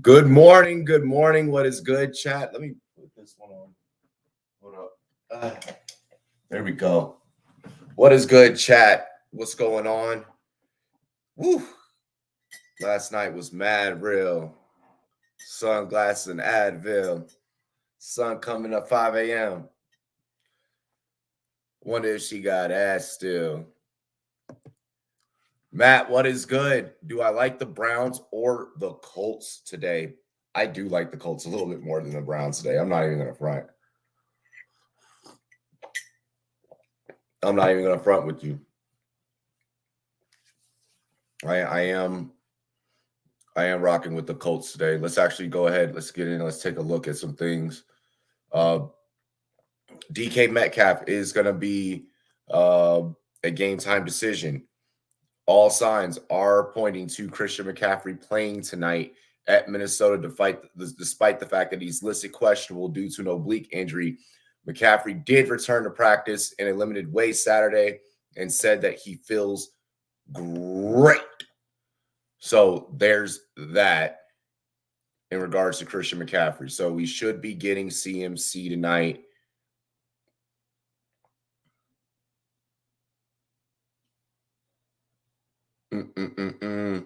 Good morning. Good morning. What is good, chat? Let me put this one on. Hold up. There we go. What is good, chat? What's going on? Woo. Last night was mad real. Sunglasses and Advil. Sun coming up 5 a.m. Wonder if she got ass still. Matt, what is good? Do I like the Browns or the Colts today? I do like the Colts a little bit more than the Browns today. I'm not even going to front. I'm not even going to front with you. I am rocking with the Colts today. Let's actually go ahead. Let's get in. Let's take a look at some things. DK Metcalf is going to be a game time decision. All signs are pointing to Christian McCaffrey playing tonight at Minnesota despite the fact that he's listed questionable due to an oblique injury. McCaffrey did return to practice in a limited way Saturday and said that he feels great. So there's that in regards to Christian McCaffrey. So we should be getting CMC tonight. Of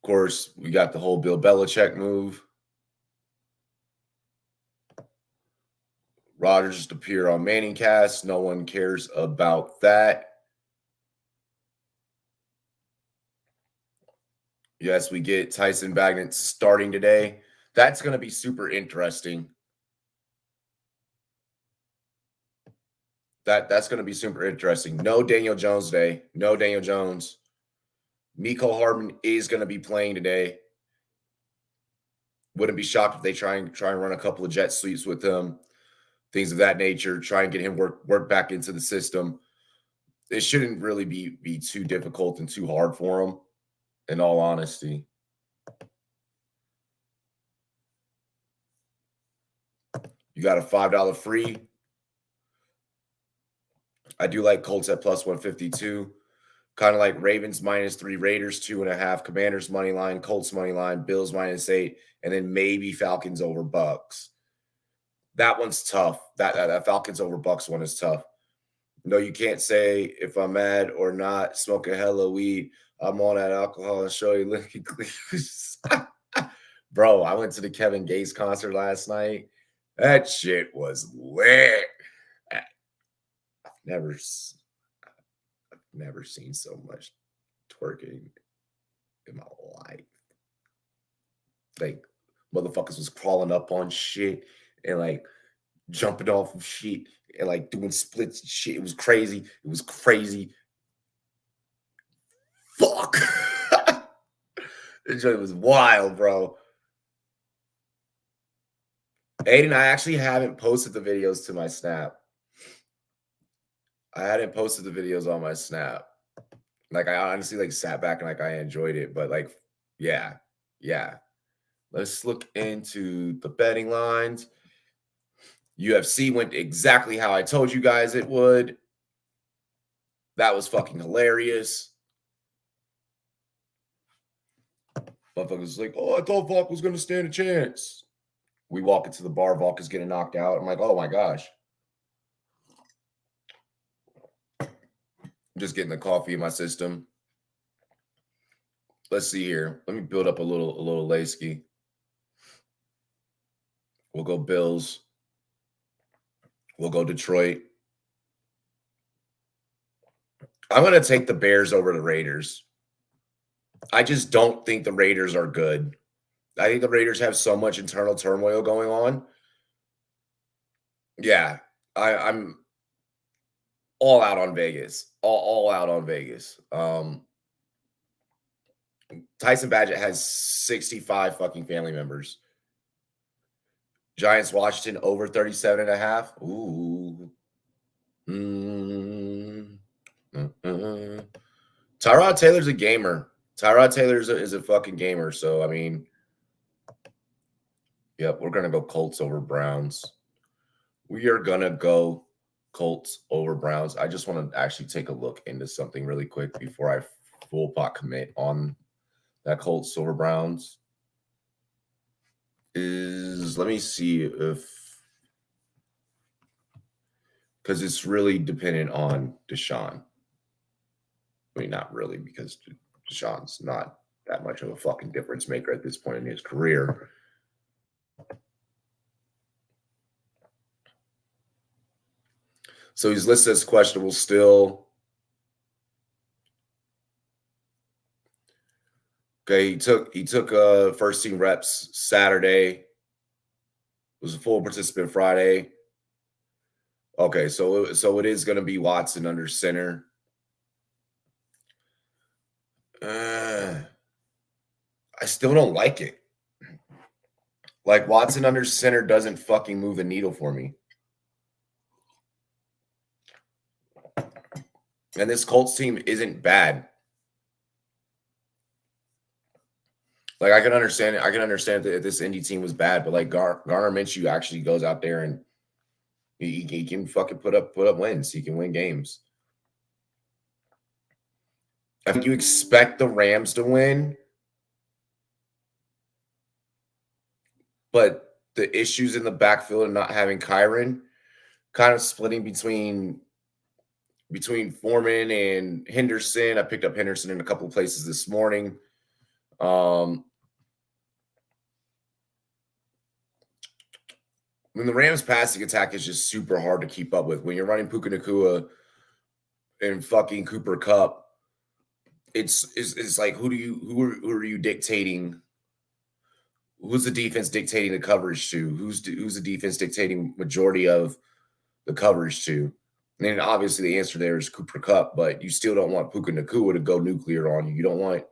course, we got the whole Bill Belichick move. Rodgers just appeared on Manningcast. No one cares about that. Yes, we get Tyson Bagent starting today. That's going to be super interesting. That's going to be super interesting. No Daniel Jones today. No Daniel Jones. Mecole Hardman is going to be playing today. Wouldn't be shocked if they try and run a couple of jet sweeps with him, things of that nature. Try and get him work back into the system. It shouldn't really be too difficult and too hard for him, in all honesty. You got a $5 free. I do like Colts at plus 152. Kind of like Ravens -3, Raiders 2.5, Commanders money line, Colts money line, Bills -8, and then maybe Falcons over Bucks. That one's tough. That Falcons over Bucks one is tough. No, you can't say if I'm mad or not. Smoking hella weed. I'm on that alcohol and show you looking clean. Bro, I went to the Kevin Gates concert last night. That shit was lit. I've never seen so much twerking in my life. Like, motherfuckers was crawling up on shit and like jumping off of shit and like doing splits and shit. It was crazy. It was crazy. Fuck. It was wild, bro. Aiden, I actually haven't posted the videos to my Snap. I hadn't posted the videos on my Snap. Like, I honestly like sat back and like I enjoyed it, but like, yeah. Let's look into the betting lines. UFC went exactly how I told you guys it would. That was fucking hilarious. Motherfuckers like, oh, I thought Volk was going to stand a chance. We walk into the bar, Volk is getting knocked out. I'm like, oh my gosh. I'm just getting the coffee in my system. Let's see here. Let me build up a little Lasky. We'll go Bills. We'll go Detroit. I'm going to take the Bears over the Raiders. I just don't think the Raiders are good. I think the Raiders have so much internal turmoil going on. Yeah, I'm all out on Vegas. All out on Vegas. Tyson Bagent has 65 fucking family members. Giants Washington over 37.5. Ooh. Tyrod Taylor's a gamer. Tyrod Taylor is a fucking gamer. So, I mean, yep, we're going to go Colts over Browns. We are going to go Colts over Browns. I just want to actually take a look into something really quick before I full pot commit on that Colts over Browns. is, let me see if, because it's really dependent on Deshaun. I mean, not really, because Deshaun's not that much of a fucking difference maker at this point in his career. So he's listed as questionable still. Okay, he took first team reps Saturday. Was a full participant Friday. Okay, so it is going to be Watson under center. I still don't like it. Like, Watson under center doesn't fucking move the needle for me. And this Colts team isn't bad. Like, I can understand it. I can understand that this Indy team was bad, but like Garner Minshew actually goes out there and he can fucking put up wins. He can win games. I think you expect the Rams to win, but the issues in the backfield and not having Kyron, kind of splitting between Foreman and Henderson. I picked up Henderson in a couple of places this morning. When the Rams passing attack is just super hard to keep up with. When you're running Puka Nacua and fucking Cooper Kupp, it's like who are you dictating? Who's the defense dictating the coverage to? Who's the defense dictating majority of the coverage to? And then obviously the answer there is Cooper Kupp, but you still don't want Puka Nacua to go nuclear on you. You don't want,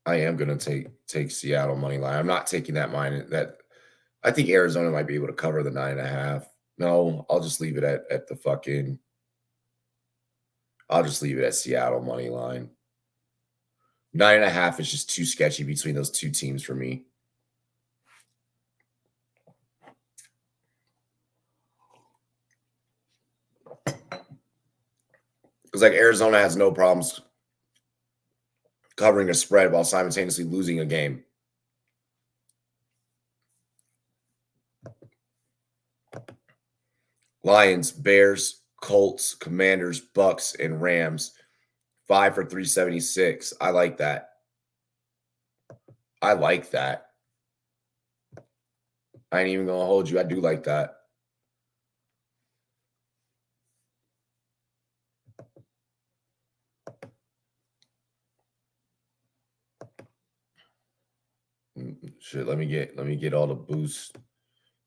I am going to take Seattle money line. I'm not taking that mine. That I think Arizona might be able to cover the 9.5. No, I'll just leave it at the fucking. I'll just leave it at Seattle money line. 9.5 is just too sketchy between those two teams for me. Because like Arizona has no problems covering a spread while simultaneously losing a game. Lions, Bears, Colts, Commanders, Bucks, and Rams. 5 for 376. I like that. I like that. I ain't even going to hold you. I do like that. Shit, let me get all the boosts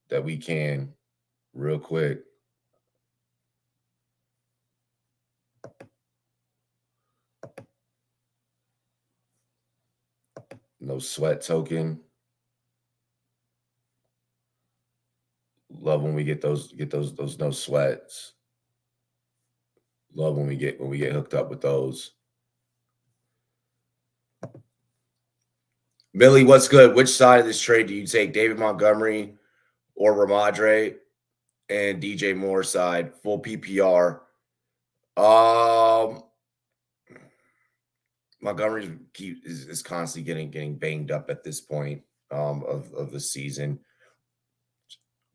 that we can real quick. No sweat token. Love when we get those no sweats. Love when we get hooked up with those. Millie, what's good? Which side of this trade do you take? David Montgomery or Ramondre? And DJ Moore side, full PPR. Montgomery is constantly getting banged up at this point of the season.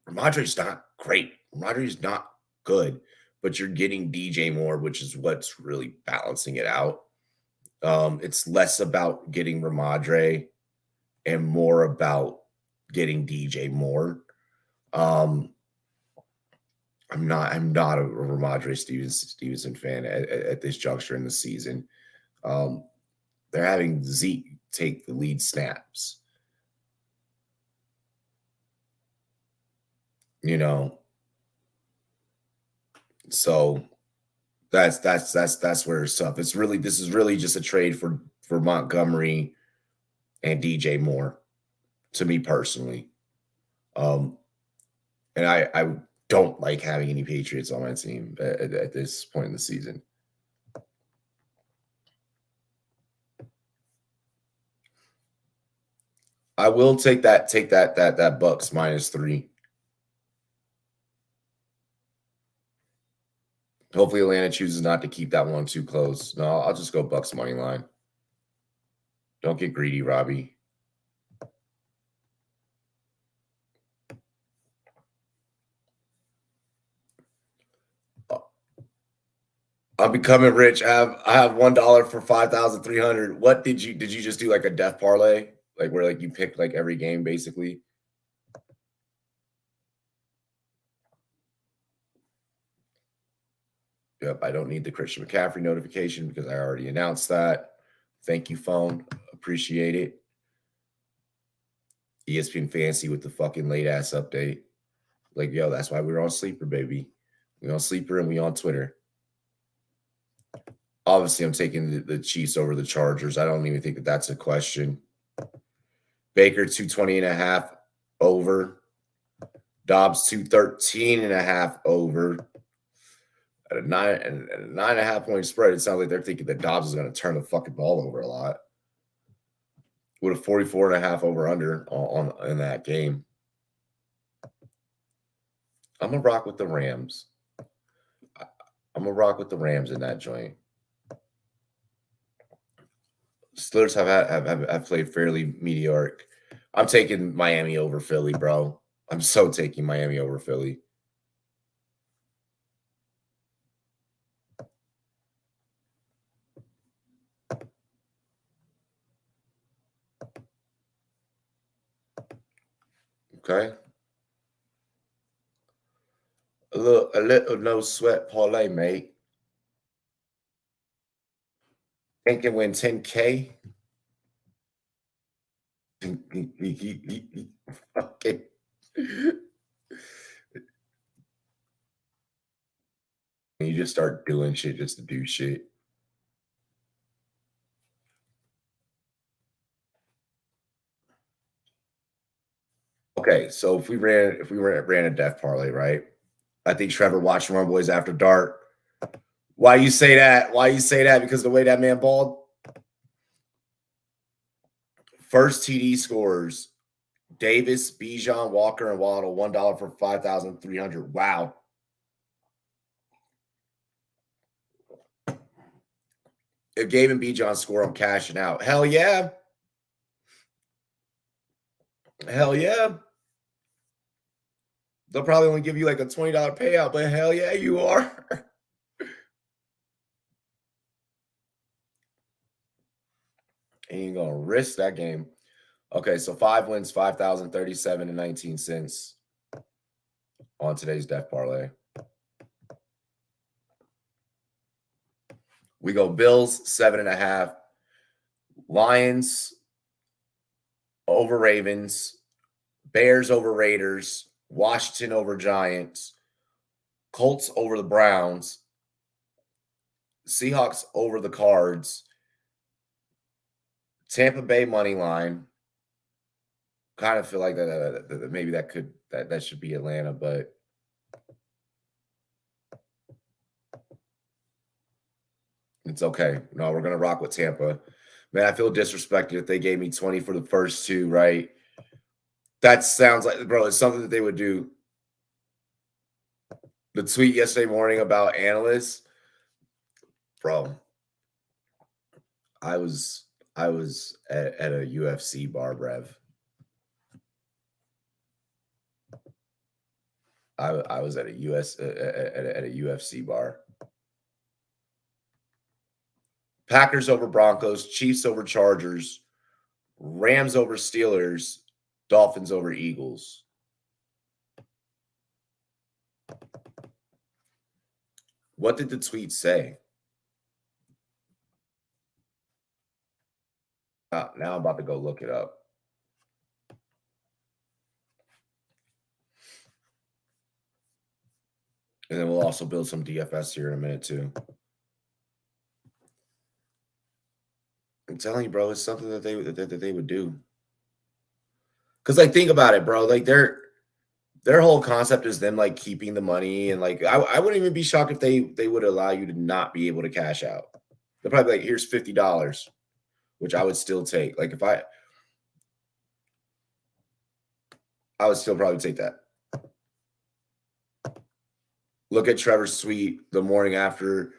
Ramondre's not great. Ramondre's not good, but you're getting DJ Moore, which is what's really balancing it out. It's less about getting Ramondre and more about getting DJ Moore. I'm not a Ramondre Stevenson fan at this juncture in the season. They're having Zeke take the lead snaps. So that's where it's tough. This is really just a trade for Montgomery and DJ Moore, to me personally. And I don't like having any Patriots on my team at this point in the season. I will take that Bucks -3. Hopefully Atlanta chooses not to keep that one too close. No, I'll just go Bucks money line. Don't get greedy, Robbie. I'm becoming rich. I have $1 for 5,300. What did you just do like a death parlay? Like where like you pick like every game basically? Yep, I don't need the Christian McCaffrey notification because I already announced that. Thank you, phone. Appreciate it. ESPN Fancy with the fucking late ass update. Like, yo, that's why we're on Sleeper, baby. We on Sleeper and we on Twitter. Obviously, I'm taking the Chiefs over the Chargers. I don't even think that that's a question. Baker 220.5 over. Dobbs 213.5 over. At a 9.5 point spread, it sounds like they're thinking that Dobbs is going to turn the fucking ball over a lot. With a 44.5 over under in that game. I'm gonna rock with the Rams. I'm gonna rock with the Rams in that joint. Steelers have played fairly mediocre. I'm taking Miami over Philly, bro. I'm so taking Miami over Philly. Okay. A little no sweat parlay, mate. Think can win 10K. Okay. You just start doing shit just to do shit. Okay, so if we ran a death parlay, right? I think Trevor watched Rumboyz After Dark. Why you say that? Why you say that? Because the way that man balled. First TD scores: Davis, Bijan, Walker, and Waddle. $1 for 5,300. Wow. If Gabe and Bijan score, I'm cashing out. Hell yeah. Hell yeah. They'll probably only give you like a $20 payout, but hell yeah, you are. Ain't gonna risk that game. Okay, so 5 wins, 5,037 and 19 cents on today's death parlay. We go Bills 7.5, Lions over Ravens, Bears over Raiders, Washington over Giants, Colts over the Browns, Seahawks over the Cards, Tampa Bay money line. Kind of feel like that maybe that should be Atlanta, but it's okay. No, we're gonna rock with Tampa. Man, I feel disrespected if they gave me 20 for the first two, right? That sounds like, bro, it's something that they would do. The tweet yesterday morning about analysts, bro. I was at a UFC bar, Brev. I was at a UFC bar. Packers over Broncos, Chiefs over Chargers, Rams over Steelers, Dolphins over Eagles. What did the tweet say? Now I'm about to go look it up. And then we'll also build some DFS here in a minute too. I'm telling you, bro, it's something that they would do. Because like, think about it, bro. Like their whole concept is them like keeping the money, and like I wouldn't even be shocked if they would allow you to not be able to cash out. They're probably like, here's $50, which I would still take. Like if I would still probably take that. look at Trevor's tweet the morning after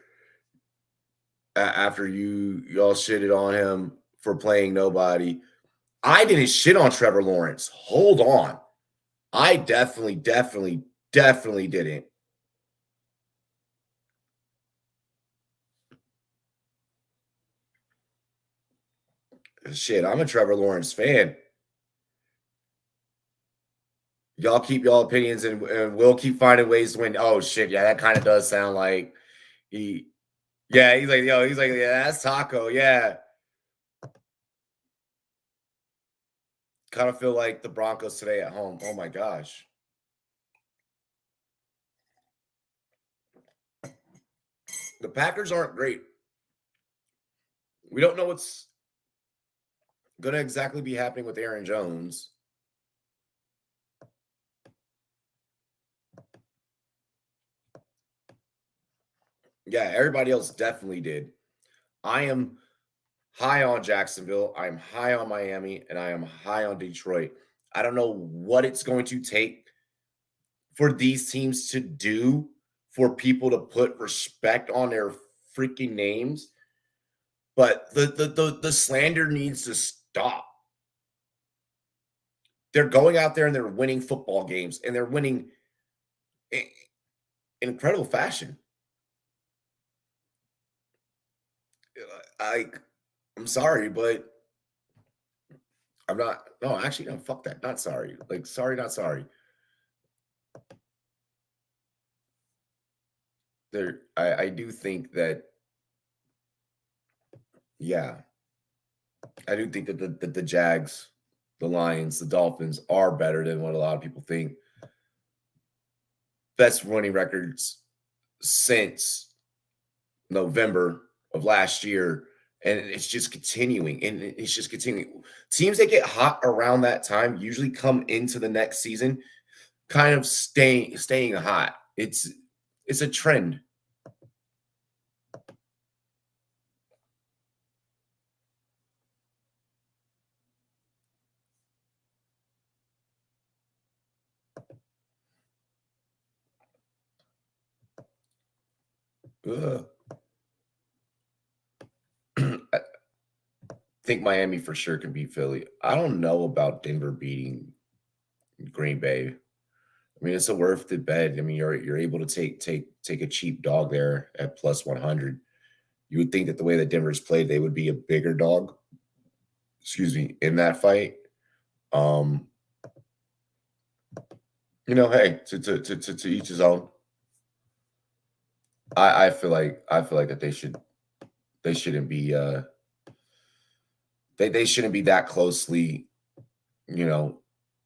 y'all shitted on him for playing nobody. I didn't shit on Trevor Lawrence. Hold on. I definitely didn't. Shit, I'm a Trevor Lawrence fan. Y'all keep y'all opinions and we'll keep finding ways to win. Oh shit, yeah, that kind of does sound like he's like, yeah, that's Taco. Yeah. Kind of feel like the Broncos today at home. Oh my gosh. The Packers aren't great. We don't know what's going to exactly be happening with Aaron Jones. Yeah, everybody else definitely did. I am high on Jacksonville. I'm high on Miami, and I am high on Detroit. I don't know what it's going to take for these teams to do for people to put respect on their freaking names, but the slander needs to stop. They're going out there and they're winning football games, and they're winning in incredible fashion. I'm sorry, but I'm not. No, actually, no. Fuck that. Not sorry. Like, sorry, not sorry. I do think that. Yeah, I do think that the Jags, the Lions, the Dolphins are better than what a lot of people think. Best winning records since November of last year, and it's just continuing. And it's just continuing. Teams that get hot around that time usually come into the next season kind of staying hot. It's a trend. I think Miami for sure can beat Philly. I don't know about Denver beating Green Bay. I mean, it's a worth the bet. I mean, you're able to take a cheap dog there at plus 100. You would think that the way that Denver's played, they would be a bigger dog. Excuse me, in that fight. Um, hey, to each his own. I feel like that they shouldn't be they shouldn't be that closely, you know,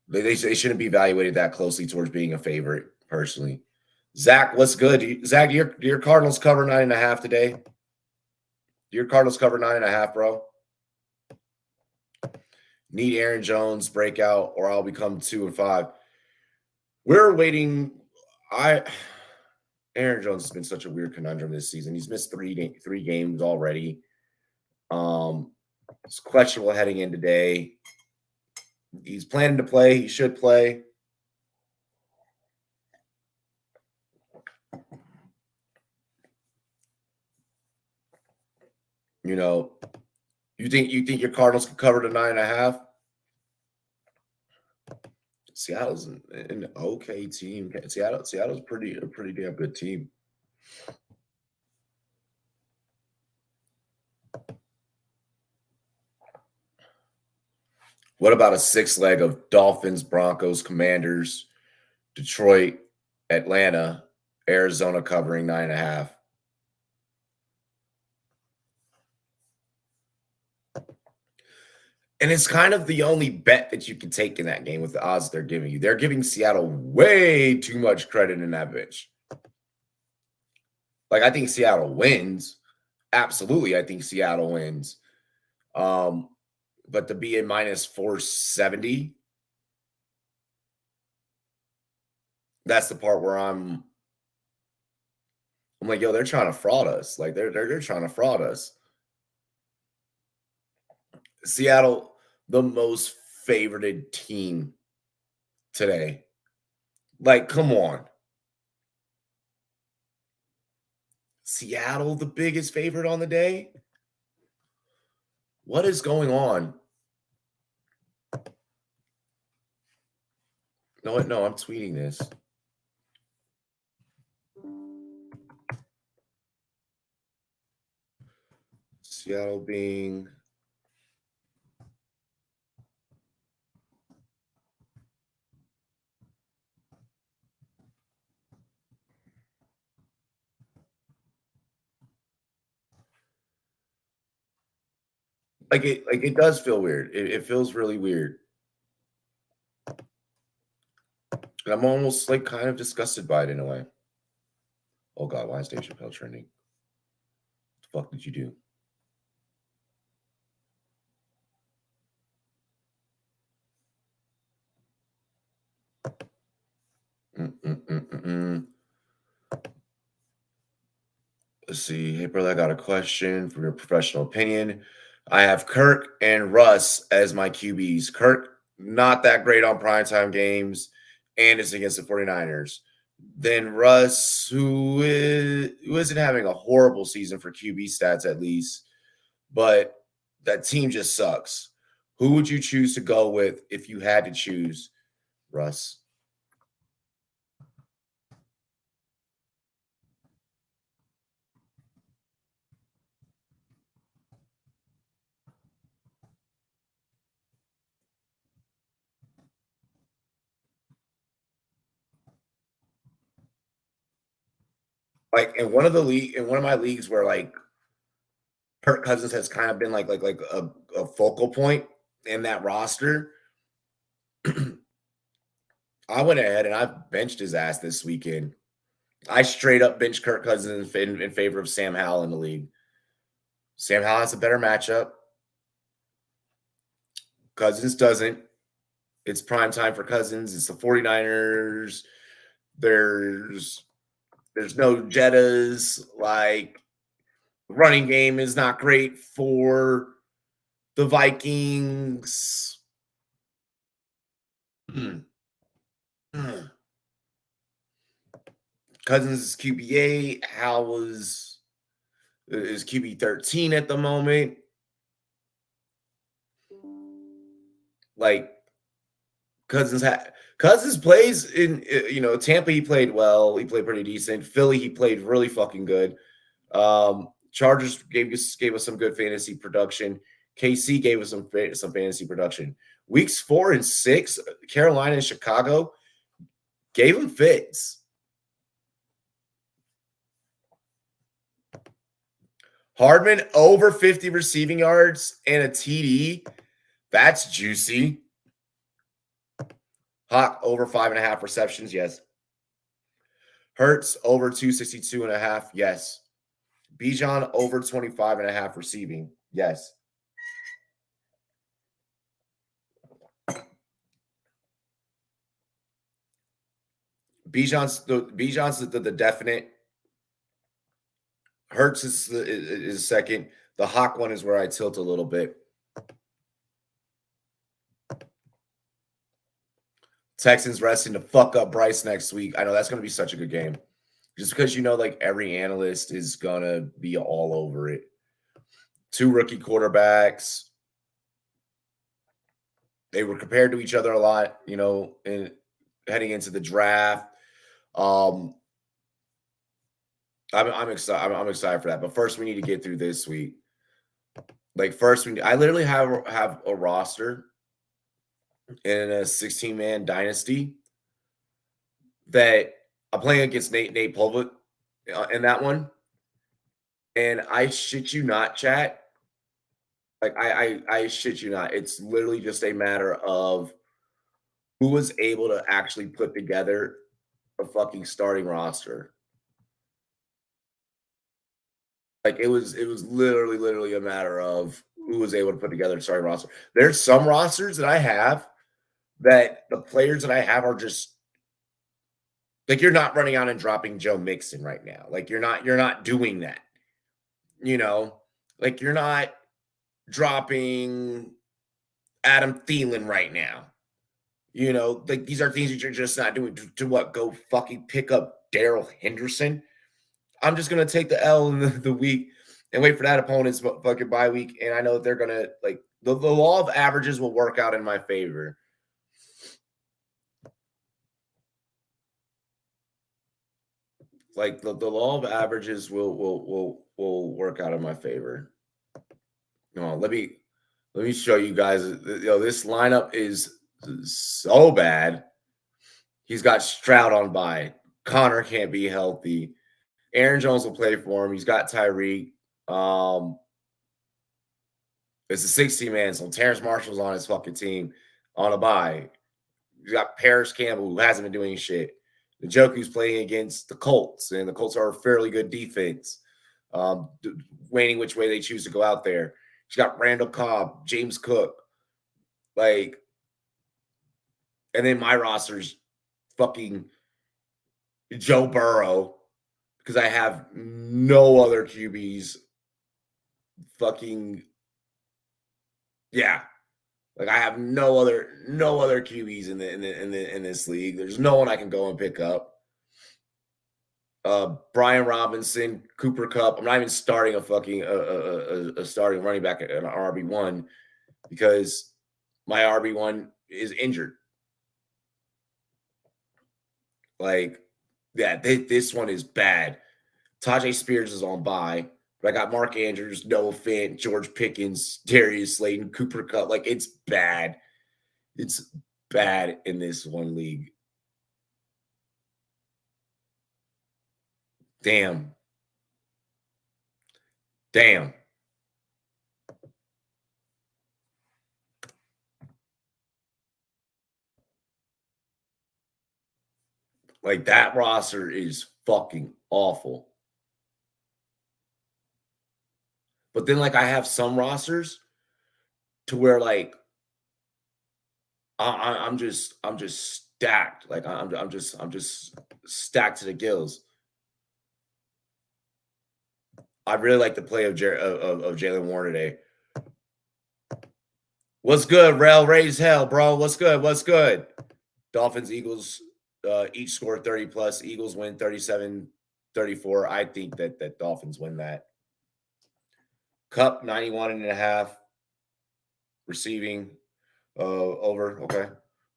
they shouldn't be evaluated that closely towards being a favorite, personally. Zach, what's good? Zach, do your Cardinals cover 9.5 today? Do your Cardinals cover 9.5, bro? Need Aaron Jones breakout, or I'll become 2-5. We're waiting. Aaron Jones has been such a weird conundrum this season. He's missed three games already. It's questionable heading in today. He's planning to play. He should play. You think your Cardinals can cover the 9.5? Seattle's an okay team. Seattle's a pretty damn good team. What about a 6 leg of Dolphins, Broncos, Commanders, Detroit, Atlanta, Arizona covering 9.5? And it's kind of the only bet that you can take in that game with the odds they're giving you. They're giving Seattle way too much credit in that bitch. Like, I think Seattle wins. Absolutely, I think Seattle wins. But to be in minus 470, that's the part where I'm like, yo, they're trying to fraud us. Like, they're trying to fraud us. Seattle, the most favorited team today. Like, come on. Seattle, the biggest favorite on the day? What is going on? No, no, I'm tweeting this. Seattle being like it does feel weird. It feels really weird. And I'm almost like kind of disgusted by it in a way. Oh God, why is Dave Chappelle trending? What the fuck did you do? Let's see. Hey, brother, I got a question from your professional opinion. I have Kirk and Russ as my QBs. Kirk, not that great on primetime games, and it's against the 49ers. Then Russ, who isn't having a horrible season for QB stats at least, but that team just sucks. Who would you choose to go with if you had to choose, Russ? Like in one of my leagues where like Kirk Cousins has kind of been like a focal point in that roster. I went ahead and I benched his ass this weekend. I straight up benched Kirk Cousins in favor of Sam Howell in the league. Sam Howell has a better matchup. Cousins doesn't. It's prime time for Cousins. It's the 49ers. There's no Jettas. Like, running game is not great for the Vikings. Cousins is QB8. Howell is QB13 at the moment. Like, Cousins plays in Tampa. He played well. He played pretty decent. Philly, he played really fucking good. Chargers gave us some good fantasy production. KC gave us some fantasy production. Weeks 4 and 6, Carolina and Chicago gave him fits. Hardman over 50 receiving yards and a TD. That's juicy. Hawk over 5.5 receptions. Yes. Hurts over 262.5. Yes. Bijan over 25.5 receiving. Yes. Bijan's the definite. Hurts is second. The Hawk one is where I tilt a little bit. Texans resting to fuck up Bryce next week. I know that's going to be such a good game. Just because like every analyst is going to be all over it. 2 rookie quarterbacks. They were compared to each other a lot, in heading into the draft. I'm excited. I'm excited for that. But first, we need to get through this week. Like first, I literally have a roster in a 16-man dynasty that I'm playing against Nate Pulvitt in that one, and I shit you not, chat. Like I shit you not. It's literally just a matter of who was able to actually put together a fucking starting roster. Like it was literally a matter of who was able to put together a starting roster. There's some rosters that I have that the players that I have are just like, you're not running out and dropping Joe Mixon right now. Like you're not doing that. Like you're not dropping Adam Thielen right now. Like these are things that you're just not doing. To what? Go fucking pick up Darrell Henderson. I'm just gonna take the L in the week and wait for that opponent's fucking bye week. And I know that they're gonna like the law of averages will work out in my favor. Like the law of averages will work out in my favor. No, let me show you guys. This lineup is so bad. He's got Stroud on bye. Connor can't be healthy. Aaron Jones will play for him. He's got Tyreek. It's a 60-man, so Terrence Marshall's on his fucking team on a bye. You got Paris Campbell, who hasn't been doing shit. The Njoku's playing against the Colts, and the Colts are a fairly good defense. Waiting which way they choose to go out there. You got Randall Cobb, James Cook, like, and then my roster's fucking Joe Burrow because I have no other QBs. Fucking yeah. Like I have no other QBs in this league. There's no one I can go and pick up. Brian Robinson, Cooper Kupp. I'm not even starting a fucking a starting running back at an RB1 because my RB1 is injured. Like, yeah, this one is bad. Tajay Spears is on bye. But I got Mark Andrews, Noah Fant, George Pickens, Darius Slayton, Cooper Kupp. Like, it's bad. It's bad in this one league. Damn. Like, that roster is fucking awful. But then, like, I have some rosters to where, like, I'm just stacked. Like, I'm just stacked to the gills. I really like the play of Jalen Warren today. What's good, Rel? Raise hell, bro. What's good? Dolphins, Eagles, each score 30 plus. Eagles win 37-34. I think that Dolphins win that. Cup 91.5. Receiving over. Okay.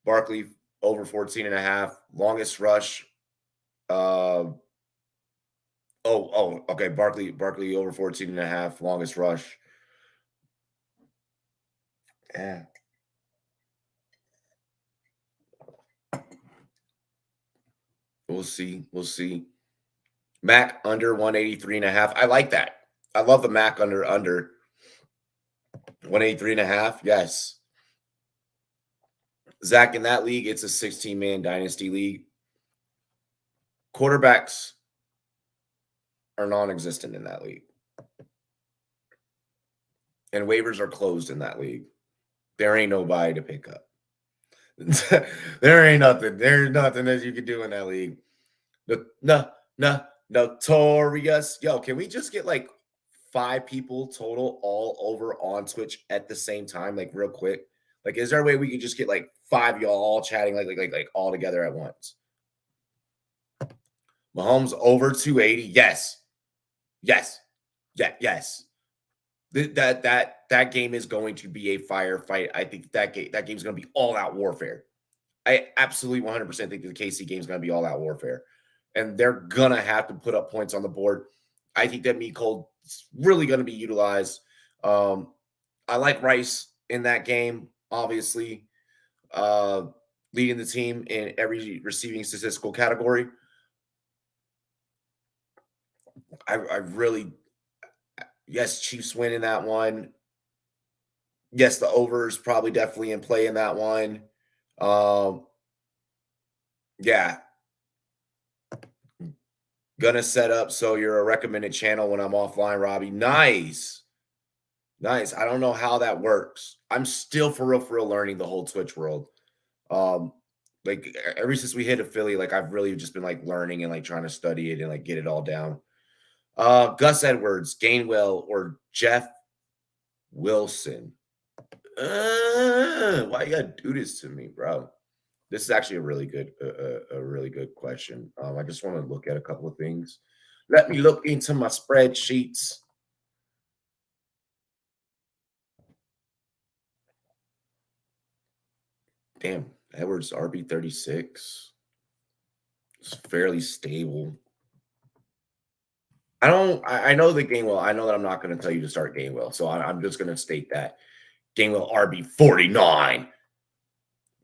Barkley over 14.5. Longest rush. Okay. Barkley over 14.5. Longest rush. Yeah. We'll see. Mac under 183.5. I like that. I love the Mac under 183.5. Yes. Zach, in that league, it's a 16-man dynasty league. Quarterbacks are non-existent in that league. And waivers are closed in that league. There ain't nobody to pick up. There ain't nothing. There's nothing that you can do in that league. Notorious. Yo, can we just get like 5 people total all over on Twitch at the same time, like real quick? Like, is there a way we could just get like 5 y'all all chatting like all together at once? Mahomes over 280. Yes. Yeah, yes. That game is going to be a firefight. I think that game is going to be all out warfare. I absolutely 100% think that the KC game is going to be all out warfare, and they're gonna have to put up points on the board. I think that Mecole is really going to be utilized. I like Rice in that game, obviously, leading the team in every receiving statistical category. I really, yes, Chiefs win in that one. Yes, the over is probably definitely in play in that one. Yeah. Gonna set up so you're a recommended channel when I'm offline, Robbie. Nice. I don't know how that works. I'm still for real learning the whole Twitch world. Like ever since we hit Philly, like I've really just been like learning and like trying to study it and like get it all down. Gus Edwards, Gainwell, or Jeff Wilson. Why you gotta do this to me, bro? This is actually a really good question. I just want to look at a couple of things. Let me look into my spreadsheets. Damn, Edwards RB36. It's fairly stable. I know the Gainwell. I know that I'm not going to tell you to start Gainwell. So I'm just going to state that Gainwell RB49.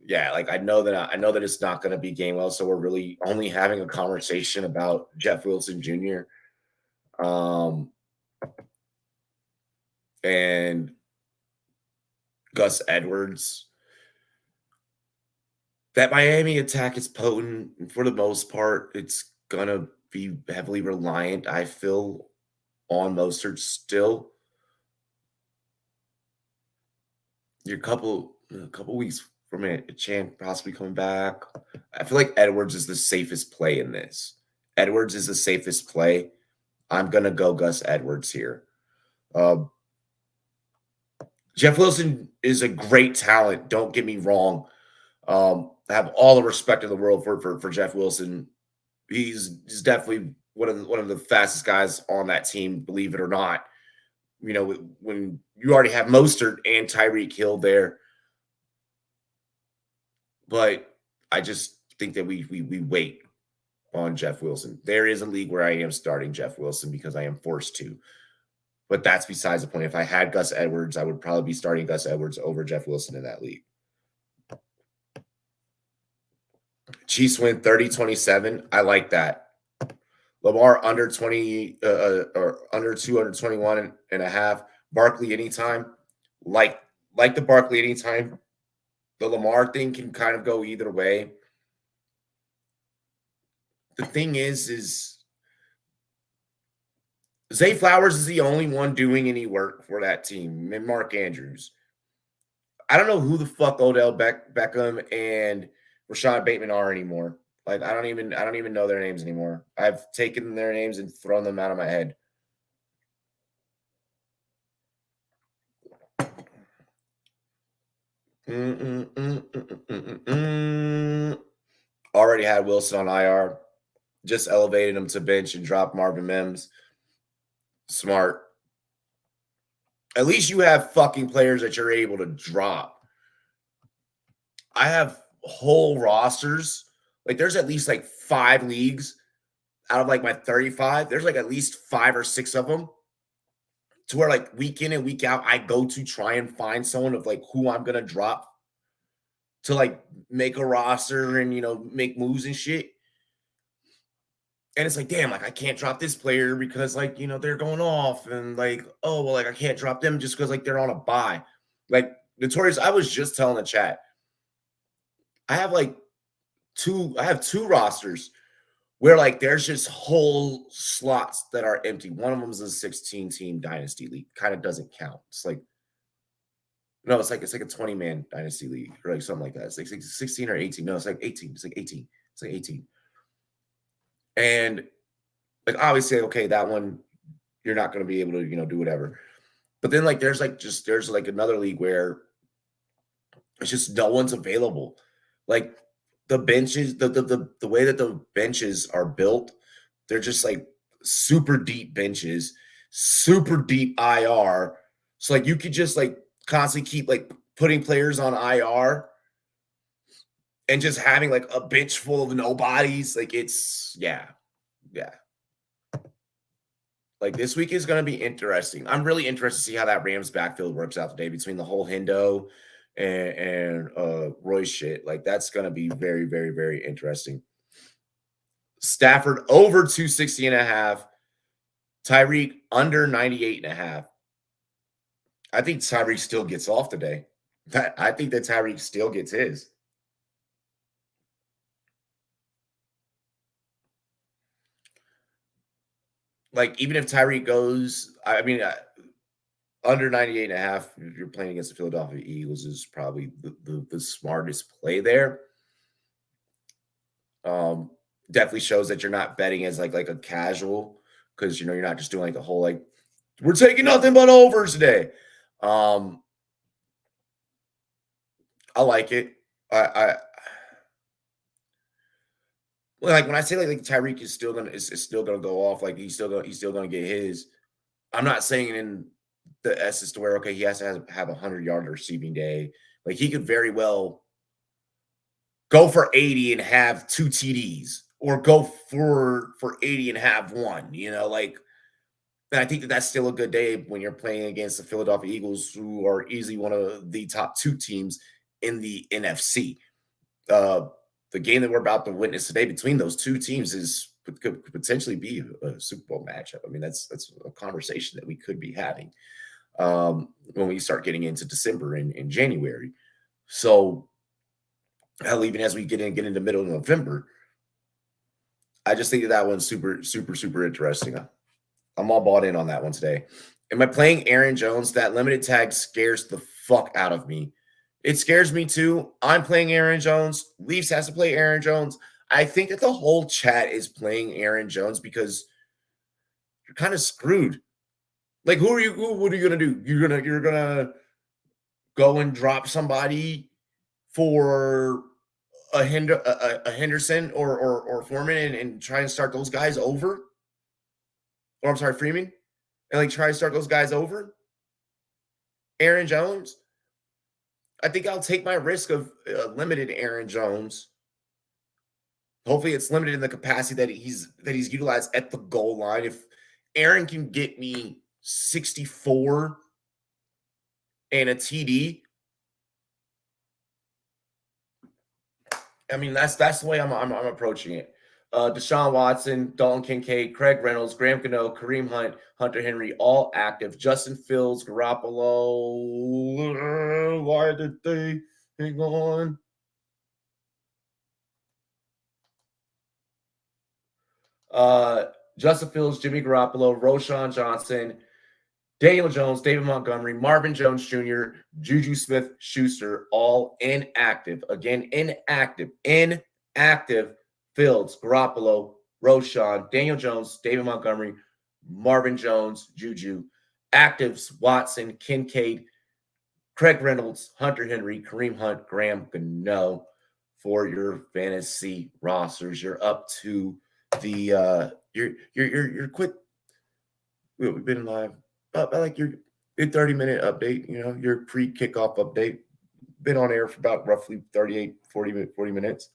Yeah, like I know that it's not going to be Gainwell. So we're really only having a conversation about Jeff Wilson Jr. And Gus Edwards. That Miami attack is potent. For the most part, it's gonna be heavily reliant, I feel, on Mostert still. You're a couple weeks from a chance possibly coming back. I feel like Edwards is the safest play in this. Edwards is the safest play. I'm gonna go Gus Edwards here. Jeff Wilson is a great talent. Don't get me wrong. I have all the respect in the world for Jeff Wilson. He's definitely one of the fastest guys on that team, believe it or not. You know, when you already have Mostert and Tyreek Hill there, but I just think that we wait on Jeff Wilson. There is a league where I am starting Jeff Wilson because I am forced to, but that's besides the point. If I had Gus Edwards, I would probably be starting Gus Edwards over Jeff Wilson in that league. Chiefs win 30-27. I like that. Lamar under 20 or under 221 and a half. Barkley anytime. Like the Barkley anytime. The Lamar thing can kind of go either way. The thing is Zay Flowers is the only one doing any work for that team, and Mark Andrews. I don't know who the fuck Odell Beckham and Rashad Bateman are anymore. Like I don't even know their names anymore. I've taken their names and thrown them out of my head. Already had Wilson on IR. Just elevated him to bench and dropped Marvin Mims. Smart. At least you have fucking players that you're able to drop. I have whole rosters. Like there's at least like 5 leagues out of like my 35. There's like at least 5 or 6 of them to where like week in and week out, I go to try and find someone of like who I'm going to drop to like make a roster and, you know, make moves and shit. And it's like, damn, like I can't drop this player because like, you know, they're going off and like, oh, well, like I can't drop them just because like they're on a bye. Like Notorious, I was just telling the chat, I have 2 rosters where like there's just whole slots that are empty. One of them is a 16-team dynasty league. Kind of doesn't count. It's like it's like a 20-man dynasty league or like something like that. It's like 16 or 18. No, it's like 18. It's like 18. It's like 18. And like obviously, okay, that one you're not going to be able to, you know, do whatever. But then like there's another league where it's just no one's available. Like the benches, the way that the benches are built, they're just like super deep benches, super deep IR. So like you could just like constantly keep like putting players on IR and just having like a bench full of nobodies. Like it's yeah. Like this week is going to be interesting. I'm really interested to see how that Rams backfield works out today between the whole Hendo and Royce shit. Like that's going to be very, very, very interesting. Stafford over 260 and a half. Tyreek under 98 and a half. I think Tyreek still gets off today. I think that Tyreek still gets his. Like even if Tyreek goes, I mean, under 98 and a half, if you're playing against the Philadelphia Eagles, is probably the smartest play there. Definitely shows that you're not betting as like a casual because, you know, you're not just doing like the whole like we're taking nothing but overs today. I like it. like when I say like Tyreek is still gonna is still gonna go off, like he's still gonna get his. I'm not saying in the essence to where okay he has to have a 100-yard receiving day. Like he could very well go for 80 and have 2 TDs, or go for 80 and have one. Like, and I think that that's still a good day when you're playing against the Philadelphia Eagles, who are easily one of the top 2 teams in the NFC. Uh, the game that we're about to witness today between those 2 teams could potentially be a Super Bowl matchup. I mean, that's a conversation that we could be having when we start getting into December and in January. So, hell, even as we get into the middle of November, I just think that one's super, super, super interesting. I'm all bought in on that one today. Am I playing Aaron Jones? That limited tag scares the fuck out of me. It scares me too. I'm playing Aaron Jones. Leafs has to play Aaron Jones. I think that the whole chat is playing Aaron Jones because you're kind of screwed. Like, what are you gonna do? You're gonna go and drop somebody for a Henderson or Foreman and try and start those guys over? Or I'm sorry, Freeman, and like try to start those guys over? Aaron Jones? I think I'll take my risk of limited Aaron Jones. Hopefully, it's limited in the capacity that he's utilized at the goal line. If Aaron can get me 64 and a TD, I mean that's the way I'm approaching it. Deshaun Watson, Dalton Kincaid, Craig Reynolds, Graham Gano, Kareem Hunt, Hunter Henry, all active. Justin Fields, Garoppolo. Why did they hang on? Justin Fields, Jimmy Garoppolo, Roshan Johnson, Daniel Jones, David Montgomery, Marvin Jones Jr., Juju Smith-Schuster, all inactive. Again, inactive. Fields, Garoppolo, Roshan, Daniel Jones, David Montgomery, Marvin Jones, Juju. Actives, Watson, Kincaid, Craig Reynolds, Hunter Henry, Kareem Hunt, Graham Gano for your fantasy rosters. You're up to the you're quick. We've been live. I like your 30-minute update, your pre-kickoff update. Been on air for about roughly 40 minutes.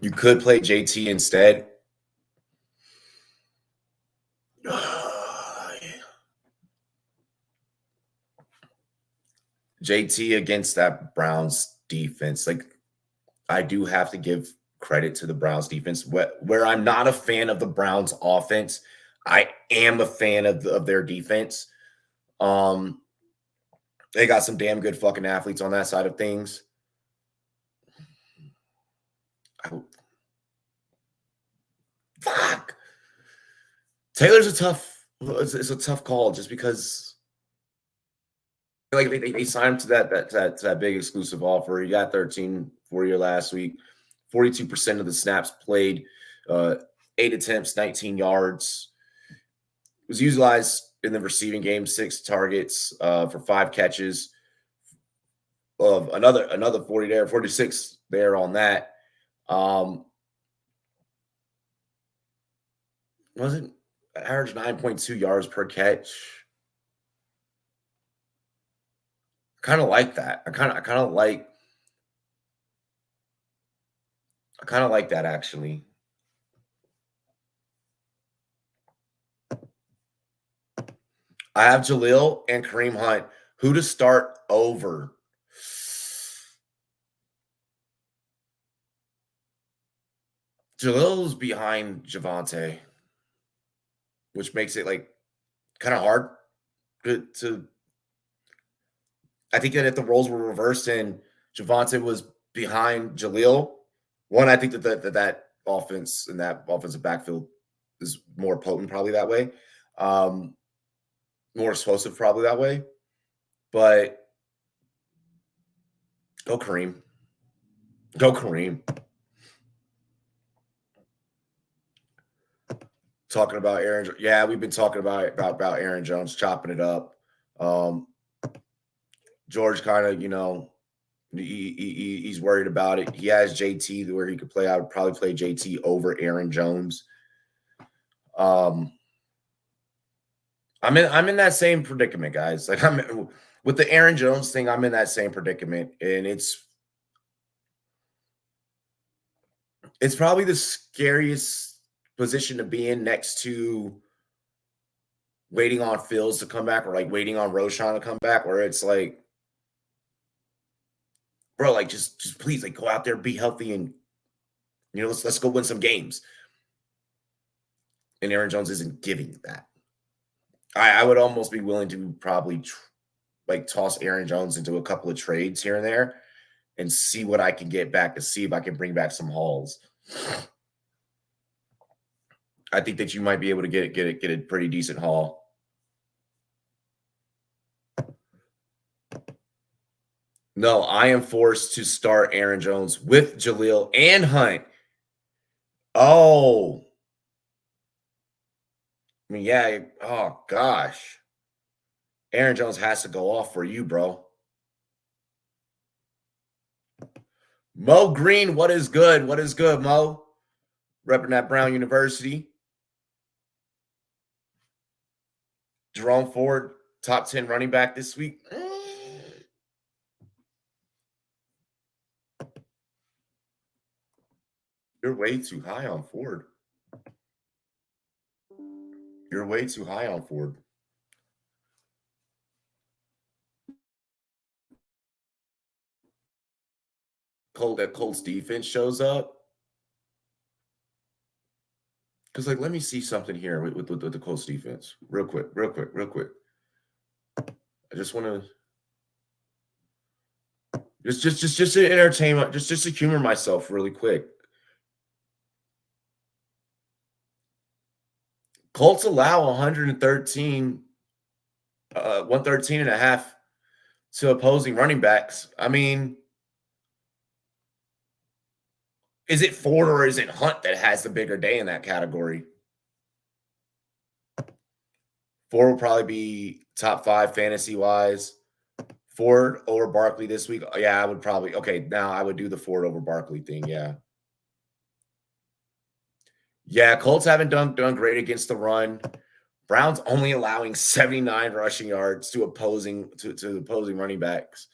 You could play JT instead. JT against that Browns defense. Like, I do have to give credit to the Browns defense. Where I'm not a fan of the Browns offense, I am a fan of their defense. They got some damn good fucking athletes on that side of things. Fuck. Taylor's it's a tough call just because like they signed him to that big exclusive offer. He got 13 for you last week. 42% of the snaps played, 8 attempts, 19 yards. Was utilized in the receiving game, 6 targets for 5 catches. Of another 40 there, 46 there on that. Wasn't average 9.2 yards per catch. Kind of like that. I kind of like that actually. I have Jaleel and Kareem Hunt. Who to start over? Jalil's behind Javonte, which makes it like kind of hard to. I think that if the roles were reversed and Javonte was behind Jaleel, one, I think that offense and that offensive backfield is more potent probably that way, more explosive probably that way. But go Kareem. Go Kareem. Talking about Aaron. Yeah, we've been talking about Aaron Jones chopping it up. George kind of, he's worried about it. He has JT where he could play. I would probably play JT over Aaron Jones. I'm in that same predicament, guys. Like I'm with the Aaron Jones thing, I'm in that same predicament, and it's probably the scariest position to be in next to waiting on Fields to come back or like waiting on Roshan to come back, where it's like, bro, like just please like go out there, be healthy, and let's go win some games. And Aaron Jones isn't giving that. I would almost be willing to probably like toss Aaron Jones into a couple of trades here and there and see what I can get back to see if I can bring back some hauls. I think that you might be able to get a pretty decent haul. No, I am forced to start Aaron Jones with Jaleel and Hunt. Oh. I mean, yeah. Oh, gosh. Aaron Jones has to go off for you, bro. Mo Green, what is good? What is good, Mo? Repping at Brown University. Jerome Ford, top 10 running back this week. You're way too high on Ford. You're way too high on Ford. That Colts defense shows up. Because, like, let me see something here with the Colts defense. Real quick. I just want to just to entertain, just to humor myself really quick. Colts allow 113 and a half to opposing running backs. I mean, is it Ford or is it Hunt that has the bigger day in that category? Ford will probably be top 5 fantasy-wise. Ford over Barkley this week. Yeah, I would probably. Okay, now I would do the Ford over Barkley thing. Yeah. Yeah, Colts haven't done great against the run. Browns only allowing 79 rushing yards to opposing running backs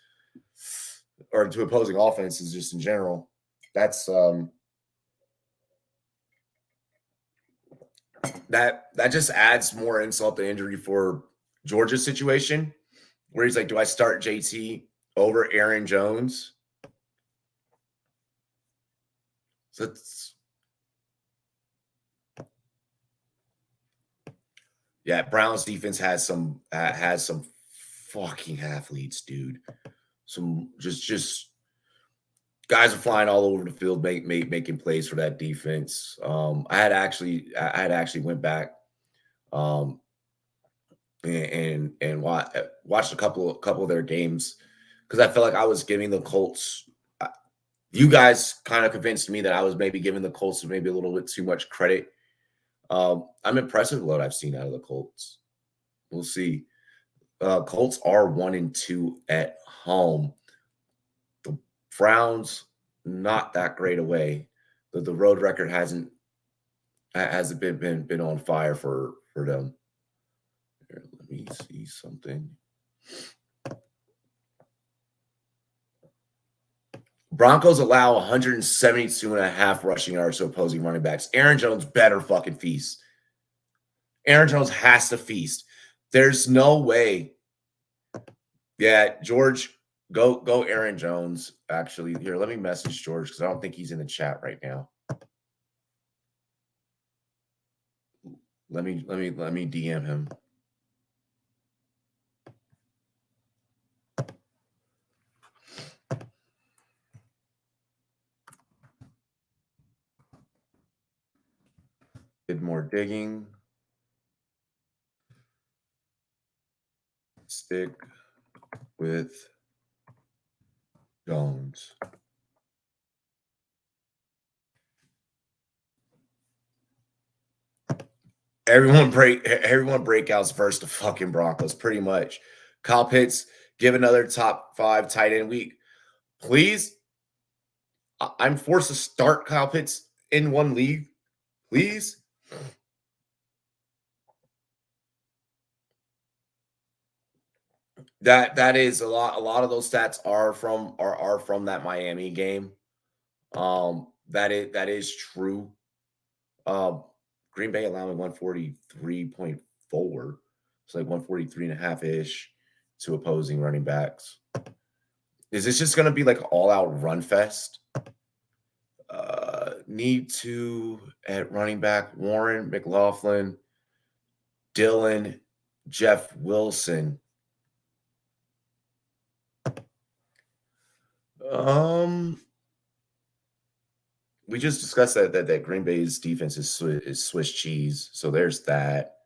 or to opposing offenses just in general. That's that just adds more insult to injury for Georgia's situation, where he's like, do I start JT over Aaron Jones? So it's, yeah, Browns defense has some fucking athletes, dude. Some just guys are flying all over the field, making plays for that defense. I had actually went back and watched a couple of their games because I felt like I was giving the Colts. You guys kind of convinced me that I was maybe giving the Colts maybe a little bit too much credit. I'm impressed with what I've seen out of the Colts. We'll see. Colts are 1-2 at home. The Browns not that great away. The road record hasn't been on fire for them. Here, let me see something. Broncos allow 172 and a half rushing yards to opposing running backs. Aaron Jones better fucking feast. Aaron Jones has to feast. There's no way. Yeah, George, go Aaron Jones. Actually, here, let me message George because I don't think he's in the chat right now. Let me DM him. Did more digging. Stick with Jones. Everyone breakouts versus the fucking Broncos, pretty much. Kyle Pitts give another top 5 tight end week. Please, I'm forced to start Kyle Pitts in one league. Please. That is a lot. A lot of those stats are from that Miami game. That is true. Green Bay allowing 143.4. It's like 143 and a half ish to opposing running backs. Is this just going to be like all out run fest? Need to at running back Warren, McLaughlin, Dylan, Jeff Wilson. We just discussed that Green Bay's defense is Swiss cheese, so there's that.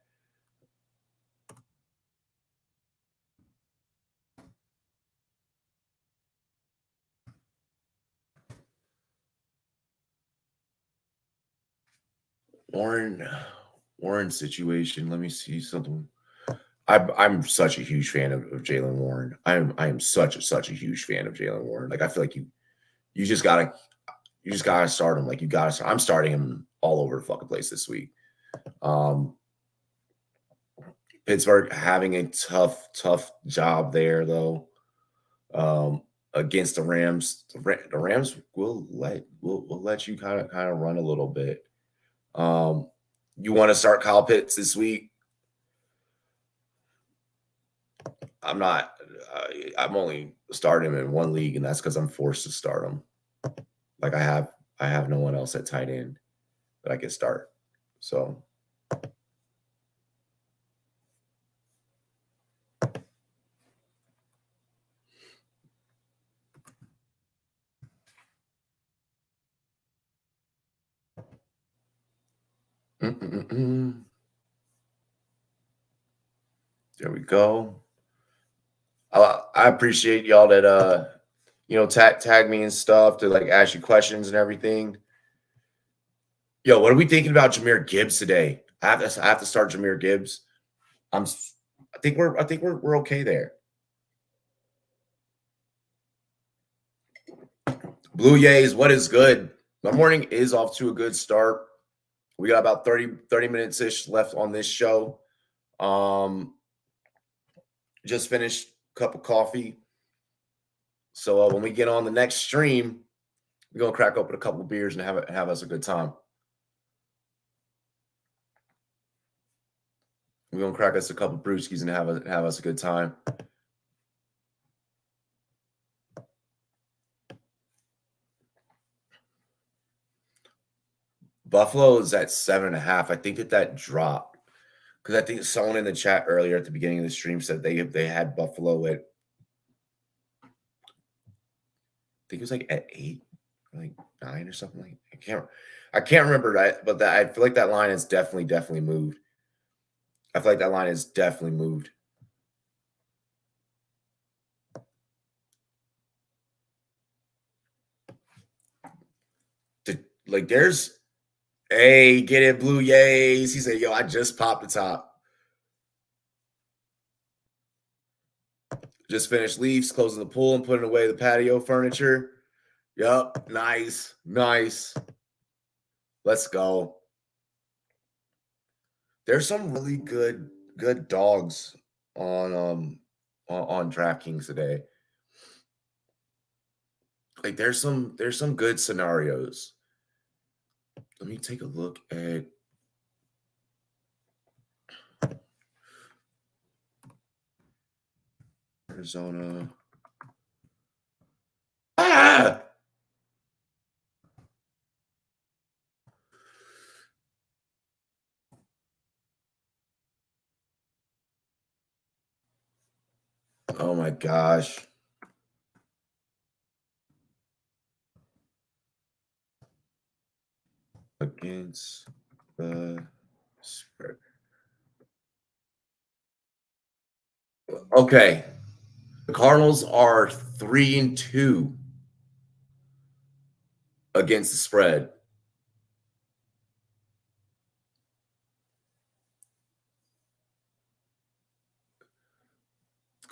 Warren situation. Let me see something. I'm such a huge fan of Jaylen Warren. I am such a huge fan of Jaylen Warren. Like I feel like you just gotta start him. Like you gotta start. I'm starting him all over the fucking place this week. Pittsburgh having a tough job there though. Against the Rams, the Rams will let you kind of run a little bit. You want to start Kyle Pitts this week? I'm not. I'm only starting him in one league, and that's because I'm forced to start him. Like I have no one else at tight end that I can start. So. There we go. I appreciate y'all that tag me and stuff to like ask you questions and everything. Yo, what are we thinking about Jahmyr Gibbs today? I have to start Jahmyr Gibbs. I think we're okay there. Blue Jays, what is good? My morning is off to a good start. We got about 30 minutes-ish left on this show. Just finished a cup of coffee. So when we get on the next stream, we're going to crack open a couple of beers and have us a good time. We're going to crack us a couple of brewskis and have us a good time. Buffalo is at 7.5. I think that dropped because I think someone in the chat earlier at the beginning of the stream said they had Buffalo at, I think it was like at 8, like 9 or something like that. I can't remember that, but I feel like that line has definitely moved. I feel like that line has definitely moved. There's hey, get it, Blue Jays. He said, yo, I just popped the top. Just finished Leafs, closing the pool and putting away the patio furniture. Yup, nice. Let's go. There's some really good dogs on DraftKings today. Like there's some good scenarios. Let me take a look at Arizona. Ah! Oh my gosh. Against the spread. Okay. The Cardinals are 3-2 against the spread.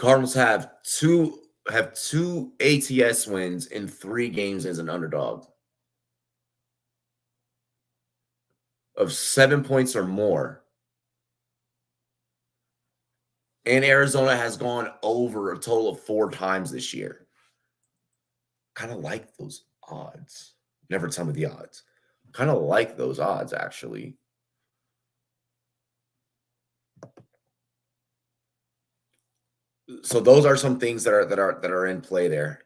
Cardinals have two ATS wins in 3 games as an underdog of 7 points or more. And Arizona has gone over a total of 4 times this year. Kind of like those odds. Never tell me the odds. Kind of like those odds, actually. So those are some things that are in play there.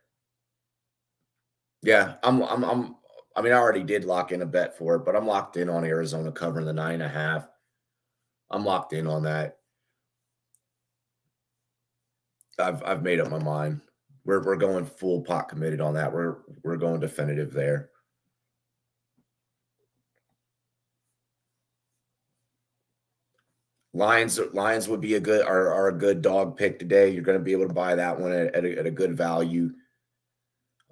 Yeah, I mean, I already did lock in a bet for it, but I'm locked in on Arizona covering the 9.5. I'm locked in on that. I've made up my mind. We're going full pot committed on that. We're going definitive there. Lions would be a good dog pick today. You're going to be able to buy that one at a good value.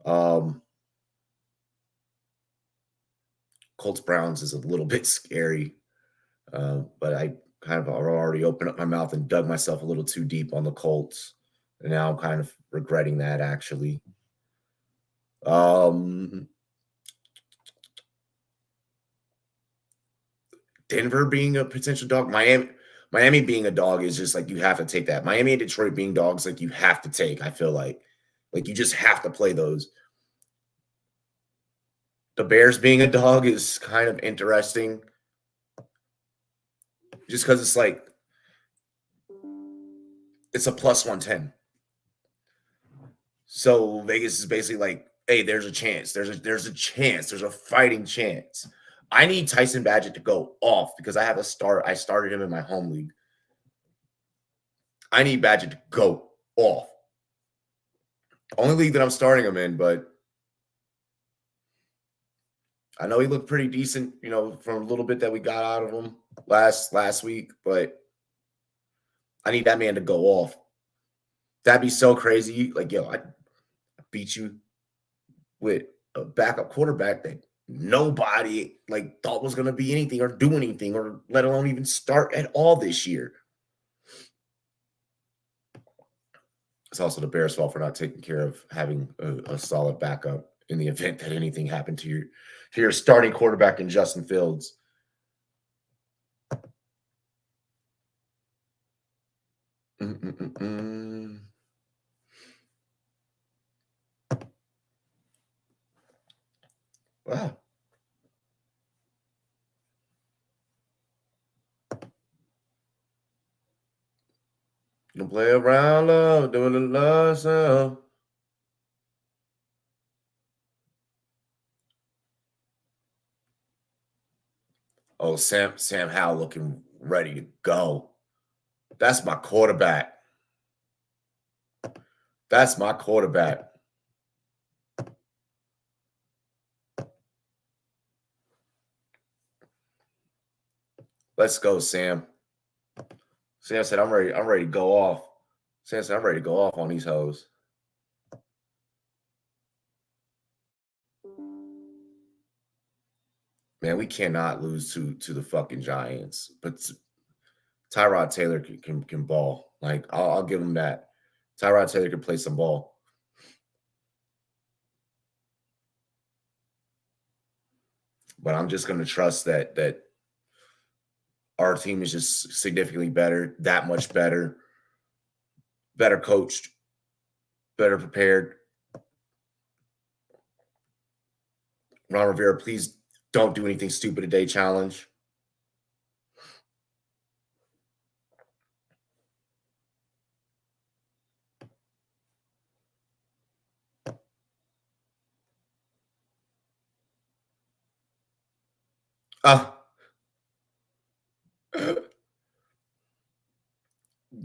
Colts Browns is a little bit scary, but I kind of already opened up my mouth and dug myself a little too deep on the Colts, and now I'm kind of regretting that actually. Denver being a potential dog, Miami being a dog is just like you have to take that. Miami and Detroit being dogs, like you have to take. I feel like you just have to play those. The Bears being a dog is kind of interesting, just because it's like it's a plus 110. So Vegas is basically like, hey, there's a chance. There's a chance. There's a fighting chance. I need Tyson Badgett to go off because I have a start. I started him in my home league. I need Badgett to go off. Only league that I'm starting him in, but I know he looked pretty decent, from a little bit that we got out of him last week, but I need that man to go off. That'd be so crazy. Like, yo, I beat you with a backup quarterback that nobody thought was going to be anything or do anything or let alone even start at all this year. It's also the Bears' fault for not taking care of having a solid backup in the event that anything happened to your starting quarterback in Justin Fields. Wow. Don't play around, love, doing the love sound. Oh, Sam Howell looking ready to go. That's my quarterback. That's my quarterback. Let's go, Sam. Sam said, I'm ready to go off. Sam said, I'm ready to go off on these hoes. Man, we cannot lose to the fucking Giants. But Tyrod Taylor can ball. Like, I'll give him that. Tyrod Taylor can play some ball. But I'm just going to trust that our team is just significantly better, that much better coached, better prepared. Ron Rivera, please don't do anything stupid today, challenge.